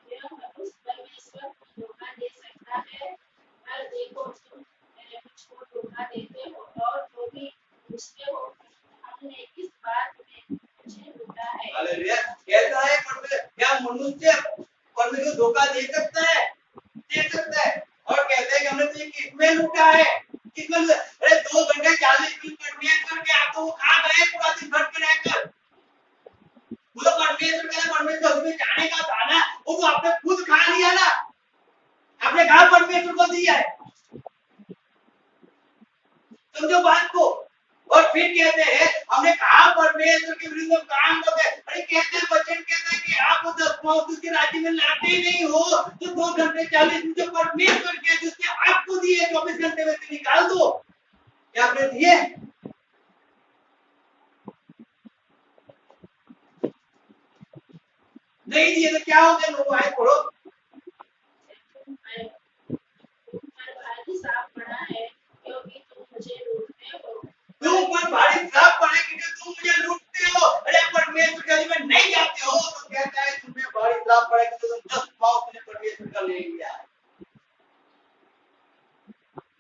क्या मनुष्य परमेश्वर को धोखा दे सकता है? पर देखो तुम मुझको धोखा देते हो और जो भी पूछते हो हमने किस बात में मुझे लूटा है। हालेलुया। कहता है परमेश्वर, क्या मनुष्य परमेश्वर को धोखा दे सकता है? दे सकता है। और कहते हैं कि हमने तुझे किसमें लूटा है? किसमें लूटा? अरे 2 घंटे 40 मिनट परमेश्वर के आप तो वो खा गए पूरा दिन घर पे रहकर। वो तो परमेश्वर का परमेश्वर उसमें जाने का था ना, वो तो आपने खुद खा लिया ना, आपने कहा परमेश्वर को दिया है। समझो बात को। और फिर कहते हैं हमने कहा परमेश्वर के विरुद्ध में काम करते हैं। अरे कहते हैं वचन कहता है कि आप 10 उसके राज्य में लाते ही नहीं हो, तो 2 घंटे 40 मिनट जो परमेश्वर के जिसने आपको दिए 24 घंटे में से निकाल दो। क्या आपने दिए? नहीं दिए तो क्या हो गया? लोग आए पढ़ो। भारी साफ पड़ा है क्योंकि तुम मुझे लूटते हो। तुम पर भारी श्राप पड़ा है क्योंकि तुम मुझे लूटते हो। अरे परमेश्वर के राज्य में नहीं जाते हो तो कहता है तुम्हें भारी श्राप पड़ा है कि तुम 10 पाँव तुमने परमेश्वर का ले लिया।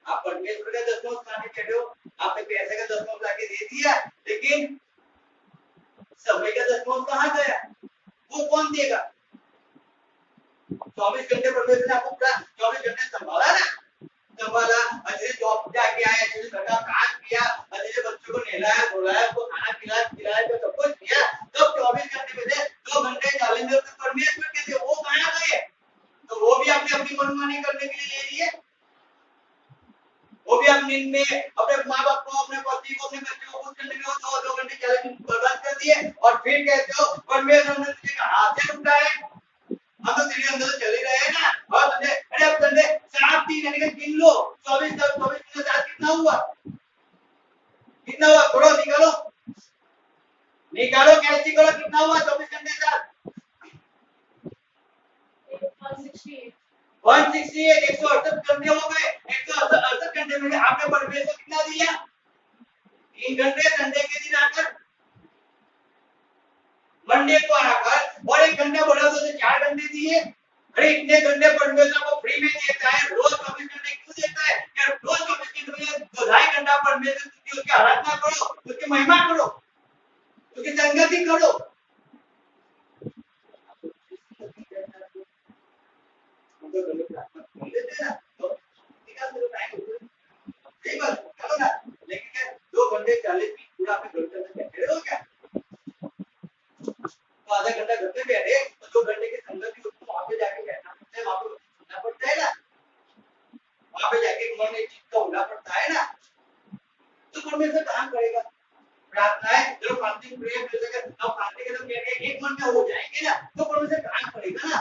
आप परमेश्वर का 10 पाँव खाने चढ़े हो, आपने पैसे का 10 पाँव लाके दे दिया, लेकिन समय का 10 पाँव कहाँ गया? वो कौन देगा? 24 घंटे परमेश्वर ने आपको पूरा 24 घंटे संभाला ना, संभाला, अच्छे जॉब जाके आए, अच्छे घर का काम किया, अच्छे बच्चों को नहलाया धुलाया, उनको खाना खिलाया तो सब कुछ किया। तब 24 घंटे में से 2 घंटे 40 मिनट तक परमेश्वर के थे, वो कहाँ गए? तो वो भी आपने अपनी मनमानी करने के लिए ले लिए। वो भी आप नींद में अपने माँ बाप को, अपने पति को, अपने बच्चे को खुश करने में 2 घंटे 40 मिनट बर्बाद कर दिए। और फिर कहते हो परमेश्वर ने तुझे हाथ से लूटा है। हम तो तेरे अंदर चले रहे हैं ना। और तुझे अरे अब संडे 7 3 यानी कि गिन लो, 24 में 7 कितना हुआ? कितना हुआ? करो, निकालो कैलसी करो, कितना हुआ 24 घंटे 7? 168 168 घंटे हो गए। 168 घंटे में आपने परमेश्वर कितना दिया? 3 घंटे संडे के दिन आकर, मंडे को आकर, और 1 घंटा बढ़ा तो 4 घंटे दिए। अरे इतने घंटे परमेश्वर को फ्री में देता है, रोज 24 घंटे क्यों देता है? यार रोज 24 घंटे में 2.5 घंटा परमेश्वर की उसकी आराधना करो, उसकी महिमा करो, उसकी संगति करो। लेकिन 2 घंटे 40 मिनट पूरा आपने घर के अंदर बैठे रहो क्या? तो आधा घंटा घर पे बैठे तो 2 घंटे की संगति उसको वहां पे जाके बैठना पड़ता है, वहां पे सुनना पड़ता है ना, वहां पे जाके मन में चीज का होना पड़ता है ना। तो परमेश्वर काम करेगा। प्रार्थनाएं चलो फास्टिंग प्रेयर मिल सके, अब फास्टिंग के तो कहते एक मन में हो जाएंगे ना, तो परमेश्वर काम करेगा ना।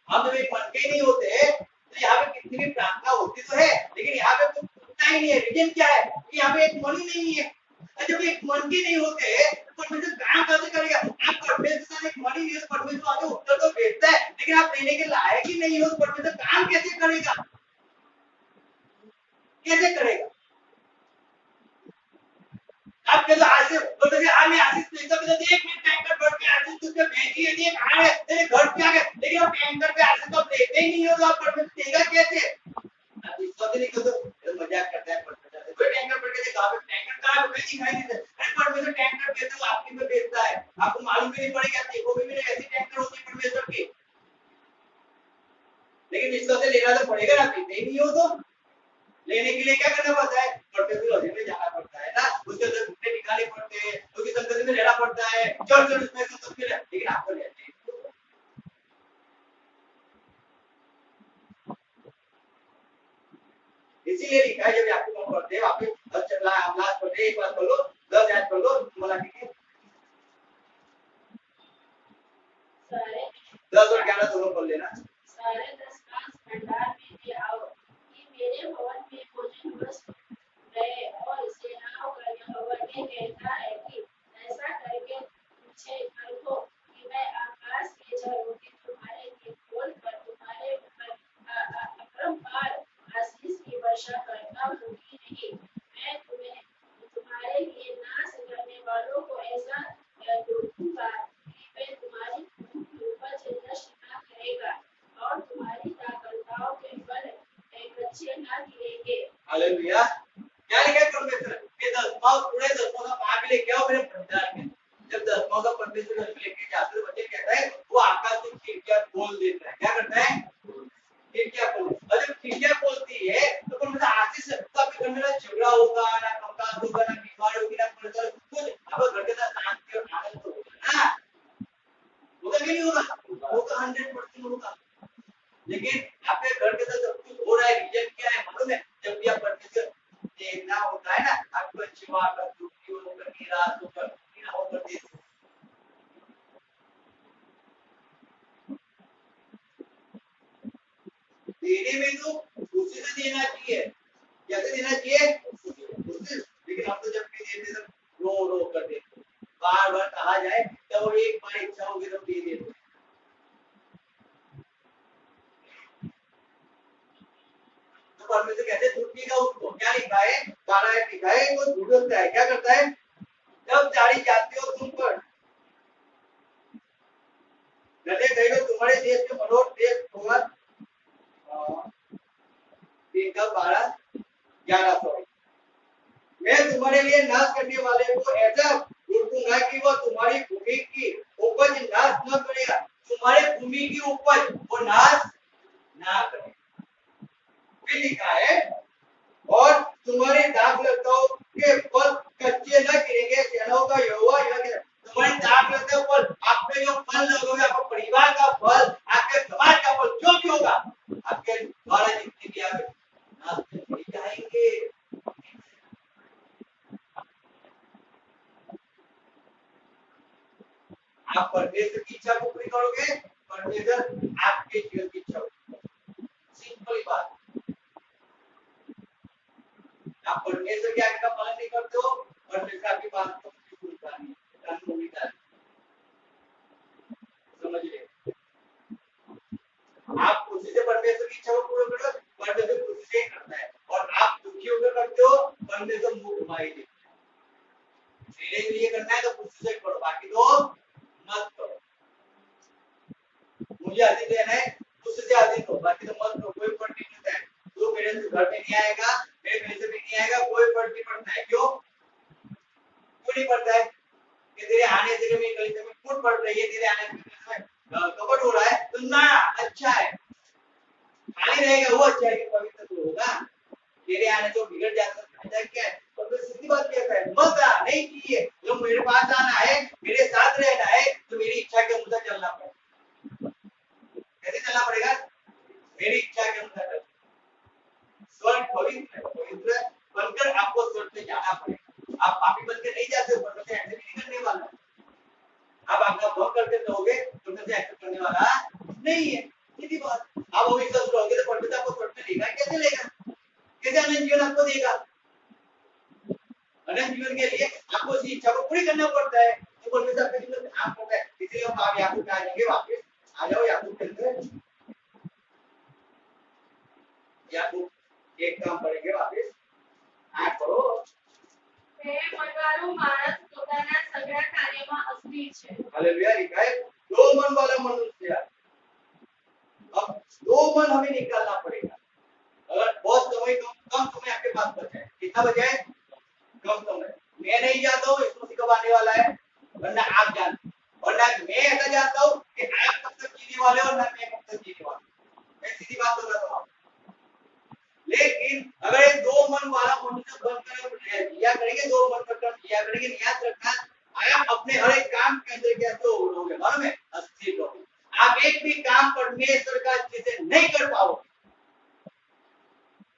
हम जब एक मन के नहीं होते तो यहाँ पे कितनी भी प्रार्थना होती तो है, लेकिन यहाँ पे कुछ होता ही नहीं है। रीजन क्या है कि यहाँ पे एक मन ही नहीं है। जब एक मन के नहीं होते तो परमेश्वर काम कैसे करेगा? आप परमेश्वर एक मन ही नहीं, परमेश्वर आगे उत्तर तो भेजता है, लेकिन आप लेने के लायक ही नहीं हो, तो परमेश्वर काम कैसे करेगा? कैसे करेगा? जैसे हमें आशीष तो एकदम से देख में टैंकर भर के आशीष तुझे भेजी है ये कहां है तेरे घर पे आ गए लेकिन वो टैंकर पे आशीष तो देते ही नहीं हो तो आप परमेश्वर देगा कैसे अब इस बात नहीं तो मजाक करता है परमेश्वर कोई टैंकर भर के कहां पे टैंकर कहां पे दिखाई नहीं देता अरे परमेश्वर टैंकर भेजता है आपकी में भेजता है आपको मालूम भी नहीं पड़ेगा देखोगे भी नहीं ऐसी टैंकर होती है परमेश्वर की लेकिन इसको से लेना तो पड़ेगा ना देते ही नहीं हो तो लेने के लिए क्या करना पड़ता है परमेश्वर हजूर में जाना पड़ता है ना उसके अंदर घुटने निकालने पड़ते हैं उसकी संगति में रहना पड़ता है चढ़ चढ़ उसमें सब कुछ लेकिन आपको रहते हैं इसीलिए लिखा है जब आपको कौन पढ़ते हैं आप चला अमलास पढ़ते एक बार पढ़ लो 10 याद पढ़ लो तुम्हारा ठीक सारे 10 और 11 दोनों पढ़ लेना सारे 10 मांस भंडार में ले आओ कि मेरे भवन में भोजन बस रहे और सेनाओं का यहोवा ने कहता है कि ऐसा करके मुझे करो कि मैं आकाश के झरोखे तुम्हारे लिए खोल कर तुम्हारे ऊपर अपरंपार आशीष की वर्षा करता हूँ कि नहीं मैं तुम्हें तुम्हारे लिए नाश करने वालों को ऐसा रोकूंगा कि वे तुम्हारी उपज नष्ट न करेगा और तुम्हारी दाखलताओं के फल कच्चे न गिरेंगे हालेलुया क्या लिखा है परमेश्वर के 10वां पूरे 10वां का पाप लेके आओ मेरे भंडार में जब 10वां का परमेश्वर लेके जाते बच्चे कहता है वो आकाश की खिड़कियां खोल देता है क्या करता है खिड़कियां खोल और जब खिड़कियां खोलती है तो परमेश्वर आशीष का भी घर में झगड़ा होगा ना कंकास होगा ना बीमारी होगी ना परेशानी कुछ अब घर के साथ शांति और आनंद होगा ना होगा कि नहीं होगा होगा 100% होगा लेकिन आपके घर के साथ सब कुछ हो रहा है रीजन क्या है मालूम है जब भी आप परमेश्वर देखना होता है ना आपको जीवा का दुखी होकर निराश होकर ना होकर देखो देने में तो खुशी से देना चाहिए कैसे देना चाहिए खुशी लेकिन हम तो जब भी देते सब रो रो कर देते बार बार कहा जाए तब वो एक बार इच्छा होगी तो दे देते परमेश्वर कहते झूठी का उसको क्या लिखा है 12 लिखा है वो झूठ बोलता है क्या करता है जब जारी जाती हो तुम पर नदे कह लो तुम्हारे देश के मनोहर देश होगा 3 का 12 11 मैं तुम्हारे लिए नाश करने वाले को ऐसा ढूंढूंगा कि वो तुम्हारी भूमि की उपज नाश न करेगा तुम्हारे भूमि की उपज वो नाश ना करे भी लिखा है और तुम्हारे दाखलताओं के फल कच्चे न गिरेंगे सेनाओं का यहोवा यह कहता है तुम्हारी दाखलताओं पर आपके जो फल लगोगे आपके परिवार का फल आपके समाज का फल जो भी होगा आपके द्वारा जितने भी आगे नाश नहीं जाएंगे आप परमेश्वर की इच्छा को पूरी करोगे परमेश्वर आपके जीवन की इच्छा सिंपल बात आप परमेश्वर की आज्ञा का पालन नहीं करते हो परमेश्वर आपकी बात को सुनता नहीं कान नहीं समझ ले आप खुशी से परमेश्वर की इच्छा को पूरा करो परमेश्वर खुशी से करता है और आप दुखी होकर करते हो परमेश्वर मुंह घुमाई देता है मेरे लिए करना है तो खुशी से करो बाकी तो मत करो मुझे अधिक लेना है उससे अधिक हो बाकी तो मत करो कोई फर्क नहीं पड़ता है तो मेरे से घर में नहीं आएगा मेरे घर से भी नहीं आएगा कोई फर्क नहीं पड़ता है क्यों नहीं पड़ता है कि तेरे आने से मेरी गली में फूट पड़ रही है तेरे आने से कपट हो रहा है तो ना अच्छा है खाली रहेगा वो अच्छा है कि पवित्र तो होगा तेरे आने से बिगड़ जाता है फायदा क्या है और तो सीधी बात कहता है मत आ नहीं चाहिए जो मेरे पास आना है मेरे साथ रहना है तो मेरी इच्छा के अनुसार चलना पड़ेगा कैसे चलना पड़ेगा मेरी इच्छा के अनुसार स्वर्ग पवित्र बनकर आपको स्वर्ग में जाना पड़ेगा आप पापी बनकर नहीं जाते हो परमेश्वर ऐसे भी नहीं करने वाला आप आपका भोग करते रहोगे परमेश्वर ऐसे करने वाला नहीं है सीधी बात आप अविश्वास रहोगे तो परमेश्वर आपको स्वर्ग में लेगा कैसे लेगा कैसे अनंत जीवन आपको देगा अनंत जीवन के लिए आपको उसी इच्छा को पूरी करना पड़ता है तो परमेश्वर आपके जीवन में काम करता है इसलिए हम आप याकूब में आ जाएंगे वापस आ जाओ याकूब के अंदर याकूब एक काम पढ़ेंगे वापस आ करो मैं मरवारू मानस પોતાના भी છે। हालेलुया। लिखा है दो मन वाला मनुष्य। अब दो मन हमें निकालना पड़ेगा। अगर बहुत समय कम समय आपके पास बचा है, कितना बचा है? कम समय। मैं नहीं जानता हूँ यीशु मसीह कब आने वाला है, वरना आप जानते, वरना मैं ऐसा जानता हूँ कि आप कब तक जीने वाले हो, ना मैं कब तक जीने वाला हूँ। मैं सीधी बात बता रहा हूँ। लेकिन अगर ये दो मन वाला मनुष्य बनकर जिया करेंगे, दो मन कर जिया करेंगे, याद रखना आप अपने हर एक काम के अंदर कैसे होगे, मालूम है? अस्थिर रहोगे। आप एक भी काम परमेश्वर का अच्छे से नहीं कर पाओगे,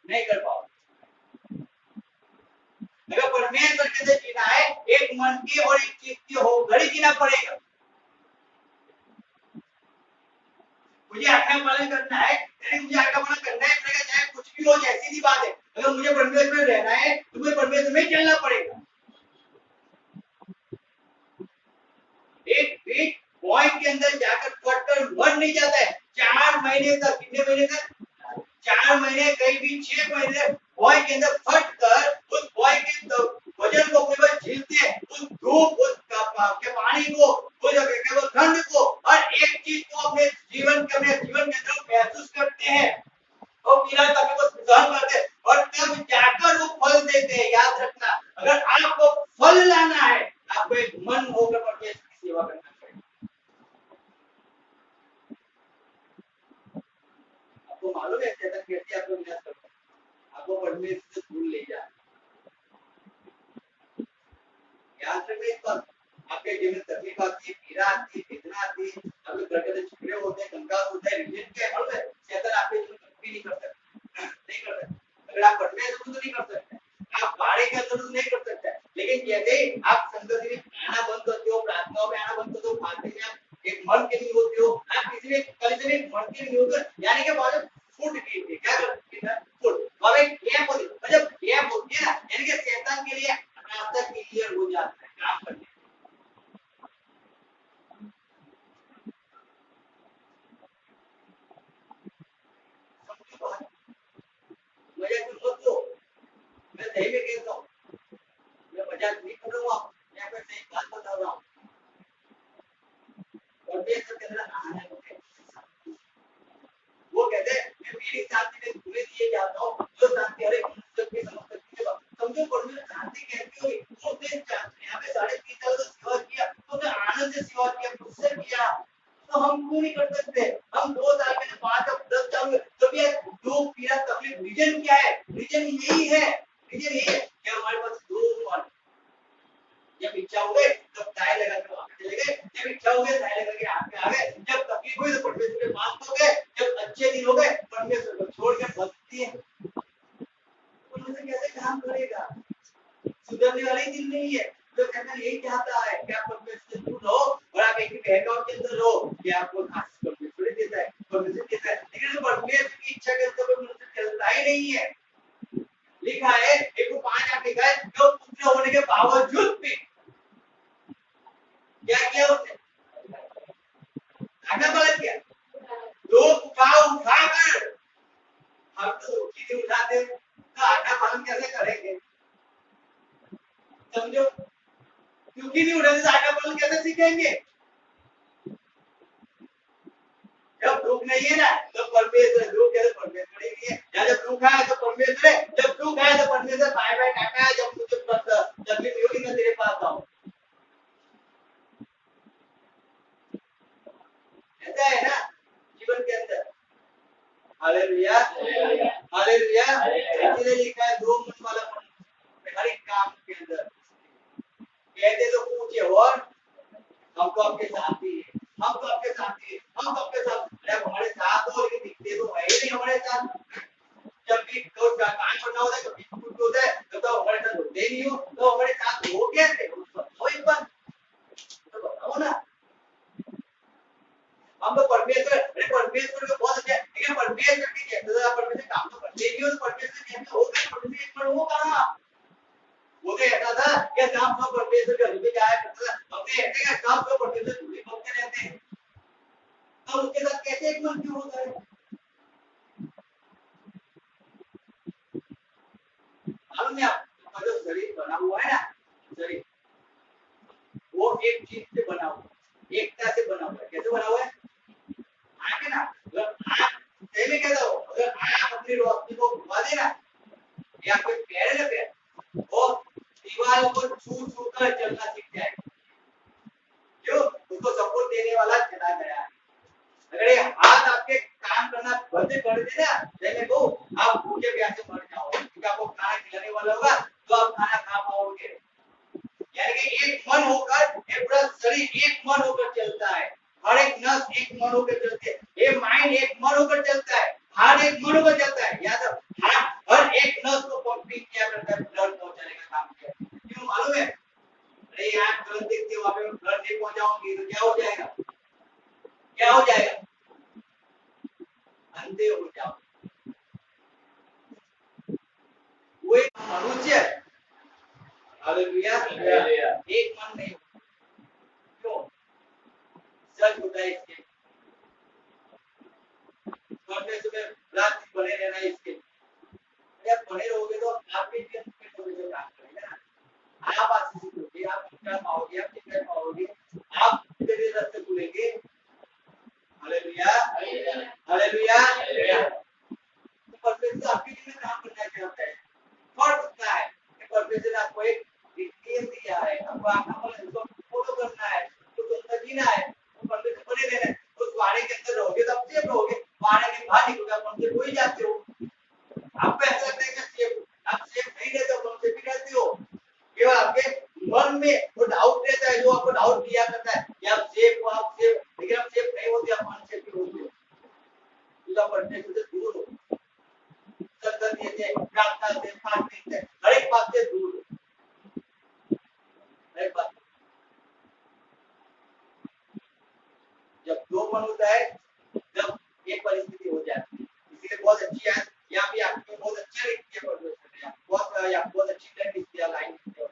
नहीं कर पाओगे। अगर परमेश्वर के अंदर जीना है, एक मन की और एक चीज की होकर ही जीना पड़ेगा। मुझे आज्ञा पालन करना है, यानी मुझे आज्ञा पालन करना है पड़ेगा, चाहे कुछ भी हो जाए। सीधी बात है, अगर मुझे परमेश्वर में रहना है तो मुझे परमेश्वर में चलना पड़ेगा। एक बीच पॉइंट के अंदर जाकर फटकर मर नहीं जाता है। 4 महीने तक, कितने महीने तक? 4 महीने, कहीं भी 6 महीने पॉइंट के अंदर फट कर उस पॉइंट के वजन को केवल झेलते हैं, उस धूप, उस के पानी को, केवल ठंड को, और एक चीज को अपने जीवन के अंदर महसूस करते हैं और पीड़ा तक को सहन करते हैं, और तब जाकर वो फल देते हैं। याद रखना, अगर आपको फल लाना है, आपको एक मन होकर परमेश्वर की सेवा करना पड़ेगा। आपको मालूम है शैतान कैसे आपको विनाश करता है? आपको परमेश्वर से दूर ले जाए। याद रखना इस बात। आपके जीवन में तकलीफ आती है, पीड़ा आती है, वेदना आती है, आपके घर के अंदर झगड़े होते हैं, दंगा होता है, रिजेक्ट क्या है मालूम है? शैतान आपके जीवन में कभी नहीं कर सकता, नहीं कर सकता। अगर आप परमेश्वर को तो नहीं कर सकते, आप बाड़े के अंदर तो नहीं कर सकते, लेकिन जैसे ही आप संगति में आना बंद करते हो, प्रार्थनाओं में आना बंद करते हो, फांसी में आप एक मन के नहीं होते हो, आप किसी में कल से एक मन के नहीं होते, यानी कि बाजू फूट गई थी। क्या करती है? फूट। अब एक गैप होती है, जब गैप होती है ना, यानी कि शैतान के लिए रास्ता क्लियर हो जाता है काम करने। मजाक मत लो, मैं सही में कहता हूँ, मैं मजाक नहीं कर रहा हूँ, मैं आपको सही बात बता रहा हूँ। परमेश्वर के अंदर आना है, वो कहते हैं मैं मेरी शांति में तुम्हें दिए जाता हूँ, जो शांति हर एक मनुष्य की समझ सकती है। समझो परमेश्वर शांति कहती हुई उसने यहाँ पे 3.5 साल का सेवा किया, उसने आनंद से सेवा किया, मुझसे किया, तो हम क्यों नहीं कर सकते? हम 2 साल में 5 अब 10 साल में, जब ये दुख पीड़ा तकलीफ, रीजन क्या है? रीजन यही है, रीजन यही है कि हमारे पास 2 मन। जब इच्छा हो गई तब दाएं लगा के वहां चले गए, जब इच्छा हो गई दाएं लगा के आगे आ गए, जब तकलीफ हुई तो परमेश्वर के पास हो गए, जब अच्छे दिन हो गए परमेश्वर को छोड़ के भक्ति है। परमेश्वर कैसे काम करेगा? सुधरने वाला ही दिन नहीं है। तो कहना यही चाहता है कि आप परमेश्वर से दूर रहो और आप एक बहकाव के अंदर रहो कि आपको खास परमेश्वर देता है, परमेश्वर देता है, लेकिन परमेश्वर की इच्छा के अंदर परमेश्वर चलता ही नहीं है। लिखा है 1:5 लिखा है, जो पुत्र होने के बावजूद भी क्या किया उसने? आज्ञा पालन किया। लोग उठा कर, हम तो चीजें उठाते तो आज्ञा पालन कैसे करेंगे? समझो, क्योंकि नहीं उठाते तो आज्ञा पालन कैसे सीखेंगे? जब दुख नहीं है ना तो परमेश्वर, दुख है तो परमेश्वर ही नहीं है, या जब दुख है तो परमेश्वर है, जब दुख है तो परमेश्वर बाय बाय टाटा है, जब मुझे तकलीफ होगी मैं तेरे पास आऊं। ऐसा है ना जीवन के अंदर। Hallelujah, hallelujah. इसलिए लिखा है 2 मन वाला मनुष्य हर एक काम के अंदर कहते तो पूछे और हम तो आपके साथ ही है, हम तो आपके साथ ही है, हम तो आपके साथ। अरे हमारे साथ हो लेकिन दिखते तो है ही नहीं हमारे साथ। जब भी कोई काम करना होता है कभी कुछ होता है तो हमारे साथ होते ही नहीं हो, तो हमारे साथ हो कैसे? वो एक बार तो बताओ ना। हम तो परमेश्वर को बहुत अच्छा है, लेकिन परमेश्वर की कहते परमेश्वर काम तो करते ही हो, परमेश्वर कहते होगा, परमेश्वर एक बार वो कहा वो तो ऐसा था कि काम सब परमेश्वर के रूप में जाया करता था, अपने ऐसे का काम सब परमेश्वर जुड़े होते रहते हैं, तो उसके साथ कैसे एक मन क्यों होता है? मालूम है आपको जो शरीर बना हुआ है ना, शरीर वो एक चीज से बना हुआ है, एकता से बना हुआ है। कैसे बना हुआ है? आंख है ना, अगर आंख सही में कहता हूँ, अगर आंख अपनी रोशनी को घुमा दे ना, या कोई पैर है ना पैर, वो दीवार को छू छू कर चलना सीख जाएगा। क्यों? उसको सपोर्ट देने वाला चला गया है। अगर ये हाथ आपके काम करना बंद कर दे ना, जैसे को आप भूखे प्यासे मर जाओ, क्योंकि आपको खाना खिलाने वाला होगा तो आप खाना खा पाओगे। यानी कि एक मन होकर ये पूरा शरीर एक मन होकर चलता है, हर एक नस एक मन होकर चलती है, ये माइंड एक मन होकर चलता है, हार्ट एक मन होकर चलता है। याद रखो, हार्ट हर एक नस को पंपिंग किया करता है, ब्लड पहुंचाने का काम किया। क्यों मालूम है? अरे यार गलत देखते हो, वहां पे ब्लड नहीं पहुंचाओगे तो क्या हो जाएगा? क्या हो जाएगा? अंधे हो जाओ। वो एक मनुष्य, हालेलुया, एक मन नहीं। क्यों? सच होता है इसके परमेश्वर में रात बने रहना इसके। जब बने रहोगे तो आपके जीवन में परमेश्वर काम करेगा ना। आप आशीषित होगे, आप शिक्षा पाओगे, आप शिक्षा पाओगे, आप तेरे रास्ते खुलेंगे। Hallelujah, hallelujah. तो परमेश्वर आपके जीवन में काम करना चाहता है। फर्क इतना है कि परमेश्वर ने आपको एक डिटेल दिया है, आपको आपको फॉलो करना है, तो अंदर जीना है, तो परमेश्वर बने रहना है। उस वाड़े के अंदर रहोगे तो आप सेफ रहोगे, वाड़े के बाहर निकलोगे आप हमसे कोई जाते हो। आपको ऐसा लगता है कि सेफ, आप सेफ नहीं रहते हो, हमसे भी रहते हो। केवल आपके मन में वो डाउट रहता है, जो आपको डाउट किया करता है कि आप सेफ हो, आप सेफ, लेकिन आप सेफ नहीं होते, आप अनसेफ होते हो। खुदा परमेश्वर से दूर हो, संगति से, प्रार्थना से, फास्टिंग से, हर एक बात से दूर हो, हर एक बात। जब दो मन होता है तब एक परिस्थिति हो जाती है। इसलिए बहुत अच्छी है, यहाँ भी आपको बहुत अच्छा लिख दिया परमेश्वर ने, बहुत अच्छी लाइन दिया,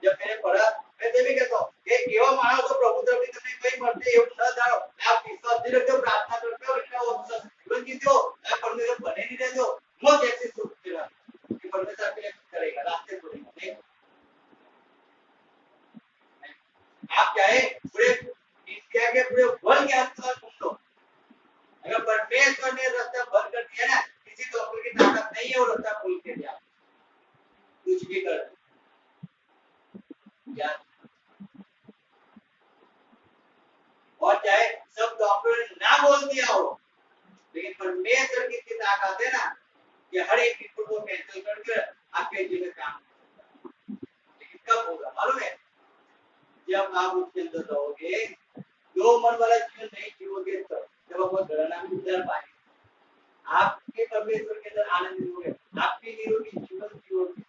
जब मैंने पढ़ा, मैं भी कहता हूँ कि केवल मानो तो प्रभु तरफ की तुमने कहीं मरते हो न जाओ, आप विश्वास नहीं रखते हो, प्रार्थना करते हो, इतना वो जीवन जीते हो, आप परमेश्वर बने नहीं रहते हो, वो कैसे सोचते हो कि परमेश्वर आपके लिए कुछ करेगा, रास्ते खोलेगा? नहीं, आप चाहे पूरे इंडिया के पूरे वर्ल्ड के आसपास घूम लो, अगर परमेश्वर ने रास्ता बंद कर दिया ना, किसी डॉक्टर की ताकत नहीं है वो रास्ता खोल के दिया, कुछ भी कर दिया। और चाहे सब डॉक्टर ने ना बोल दिया हो, लेकिन परमेश्वर की इतनी ताकत है ना कि हर एक रिपोर्ट को कैंसिल करके आपके जीवन में काम। लेकिन कब होगा मालूम है? जब आप उसके अंदर रहोगे, दो मन वाला जीवन नहीं जीवोगे, तब जब आपका गणना भी उतर पाएगी, आपके परमेश्वर के अंदर आनंद होगे, आपकी निरोगी जीवन जीवोगे।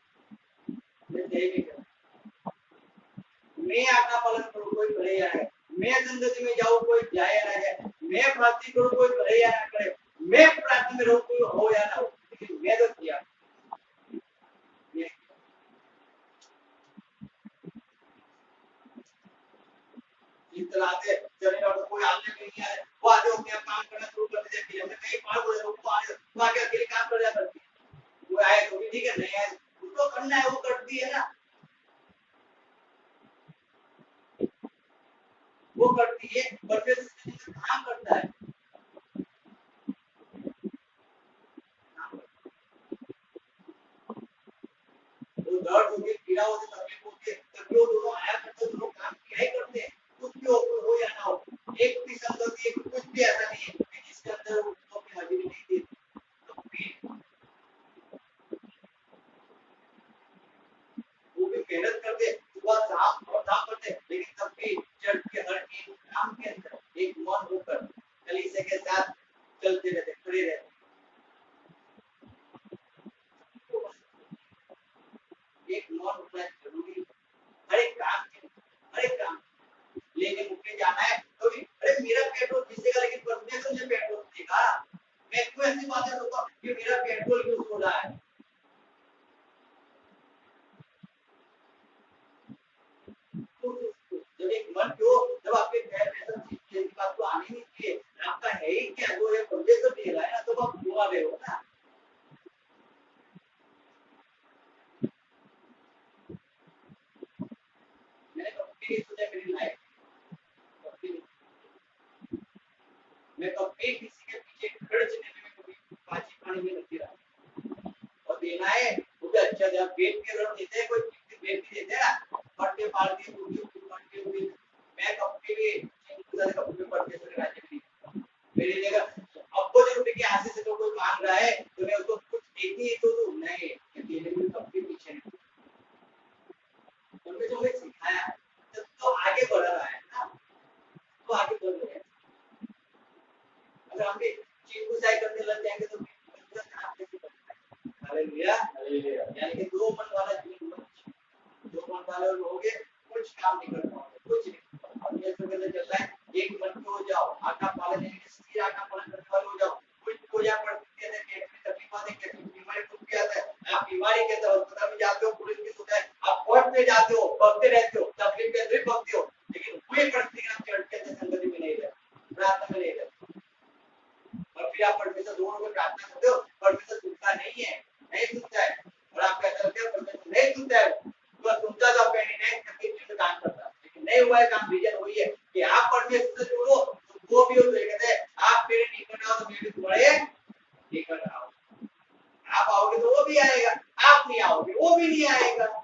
मैं आज्ञा पालन करूं कोई करे या नहीं, मैं संगति में जाऊं कोई जाए या ना जाए, मैं प्रार्थना करूं कोई करे या ना करे, मैं प्रार्थना में रहूं कोई हो या ना हो, लेकिन मैं तो किया। इस तरह से चलेगा तो कोई आगे नहीं आए, वो आगे अपने काम करना शुरू कर देते हैं, हमने कहीं पार बोले तो आगे अकेले काम कर जाता है। वो आए तो भी ठीक है, नहीं आए उसको करना है, वो करती है ना, वो करती है, परमेश्वर काम करता है। वो दर्द होगी, पीड़ा होगी, तकलीफ होगी, तब वो दोनों आया करते हैं, दोनों काम क्या ही करते हैं, कुछ भी हो या ना हो, एक भी संगति एक कुछ भी ऐसा नहीं है कि जिसके अंदर वो अपनी हाजिरी नहीं देती। वो भी मेहनत करते, सुबह शाम और शाम करते, लेकिन तब भी चर्च के हर एक काम के अंदर एक मन होकर कलीसिया के साथ चलते रहते, खड़े रहते। एक मन होना जरूरी, हर एक काम के, हर एक काम लेके मुझे जाना है तो भी, अरे मेरा पेट्रोल दिखेगा लेकिन परमेश्वर ने पेट्रोल देगा। मैं क्यों ऐसी बातें सोचता हूँ कि मेरा पेट्रोल यूज हो रहा है? जब एक मन जो, जब आपके पैर में सब चीज की बात तो आनी नहीं चाहिए, आपका है ही क्या, जो है परमेश्वर दे रहा है ना, तो आप दुआ दे हो ना। अच्छा जब पेट के दर्द देते हैं कोई पेट भी देते हैं ना पट्टे पालती पूरी पट्टे हुई मैं कभी भी चिंता कभी भी पट्टे से राज्य नहीं मेरी जगह अब कुछ रुपए के आसे से तो कोई मांग रहा है तो मैं उसको कुछ देती है तो दूं नहीं देने में कभी पीछे नहीं उनमें जो हमें सिखाया जब तो आगे बढ़ रहा है ना तो आगे बढ़ रहे हैं अगर हम भी चिंता करने लग जाएंगे तो बच्चा काम कैसे करेगा हालेलुया हालेलुया। यानी कि दो मन वाला जीवन दो मन वाले लोगे कुछ काम नहीं कर पाओगे कुछ नहीं और ये सब चल रहा है एक मन के हो जाओ आका पालन यानी कि स्थिर आका पालन करने वाले हो जाओ कुछ पूजा पड़ती है कि तकलीफ आती है कि बीमारी कुछ भी आता है आप बीमारी के अंदर अस्पताल में जाते हो पुलिस की होता है आप कोर्ट पे जाते हो पढ़ते रहते हो तकलीफ के अंदर पढ़ते हो लेकिन कोई परिस्थिति में आप चढ़ के संगति में नहीं रहते प्रार्थना में नहीं रहते और फिर आप परमेश्वर दोनों को प्रार्थना करते हो परमेश्वर सुनता नहीं है नहीं सुनता है और आप क्या करते हो परमेश्वर नहीं सुनता है तो सुनता तो आपका नहीं तकलीफ में काम करता लेकिन नहीं हुआ है काम रीजन वही है कि आप परमेश्वर से जुड़ो तो वो भी हो तो कहते हैं आप मेरे निकट आओ तो मैं भी तुम्हारे निकट आओ आप आओगे तो वो भी आएगा आप नहीं आओगे वो भी नहीं आएगा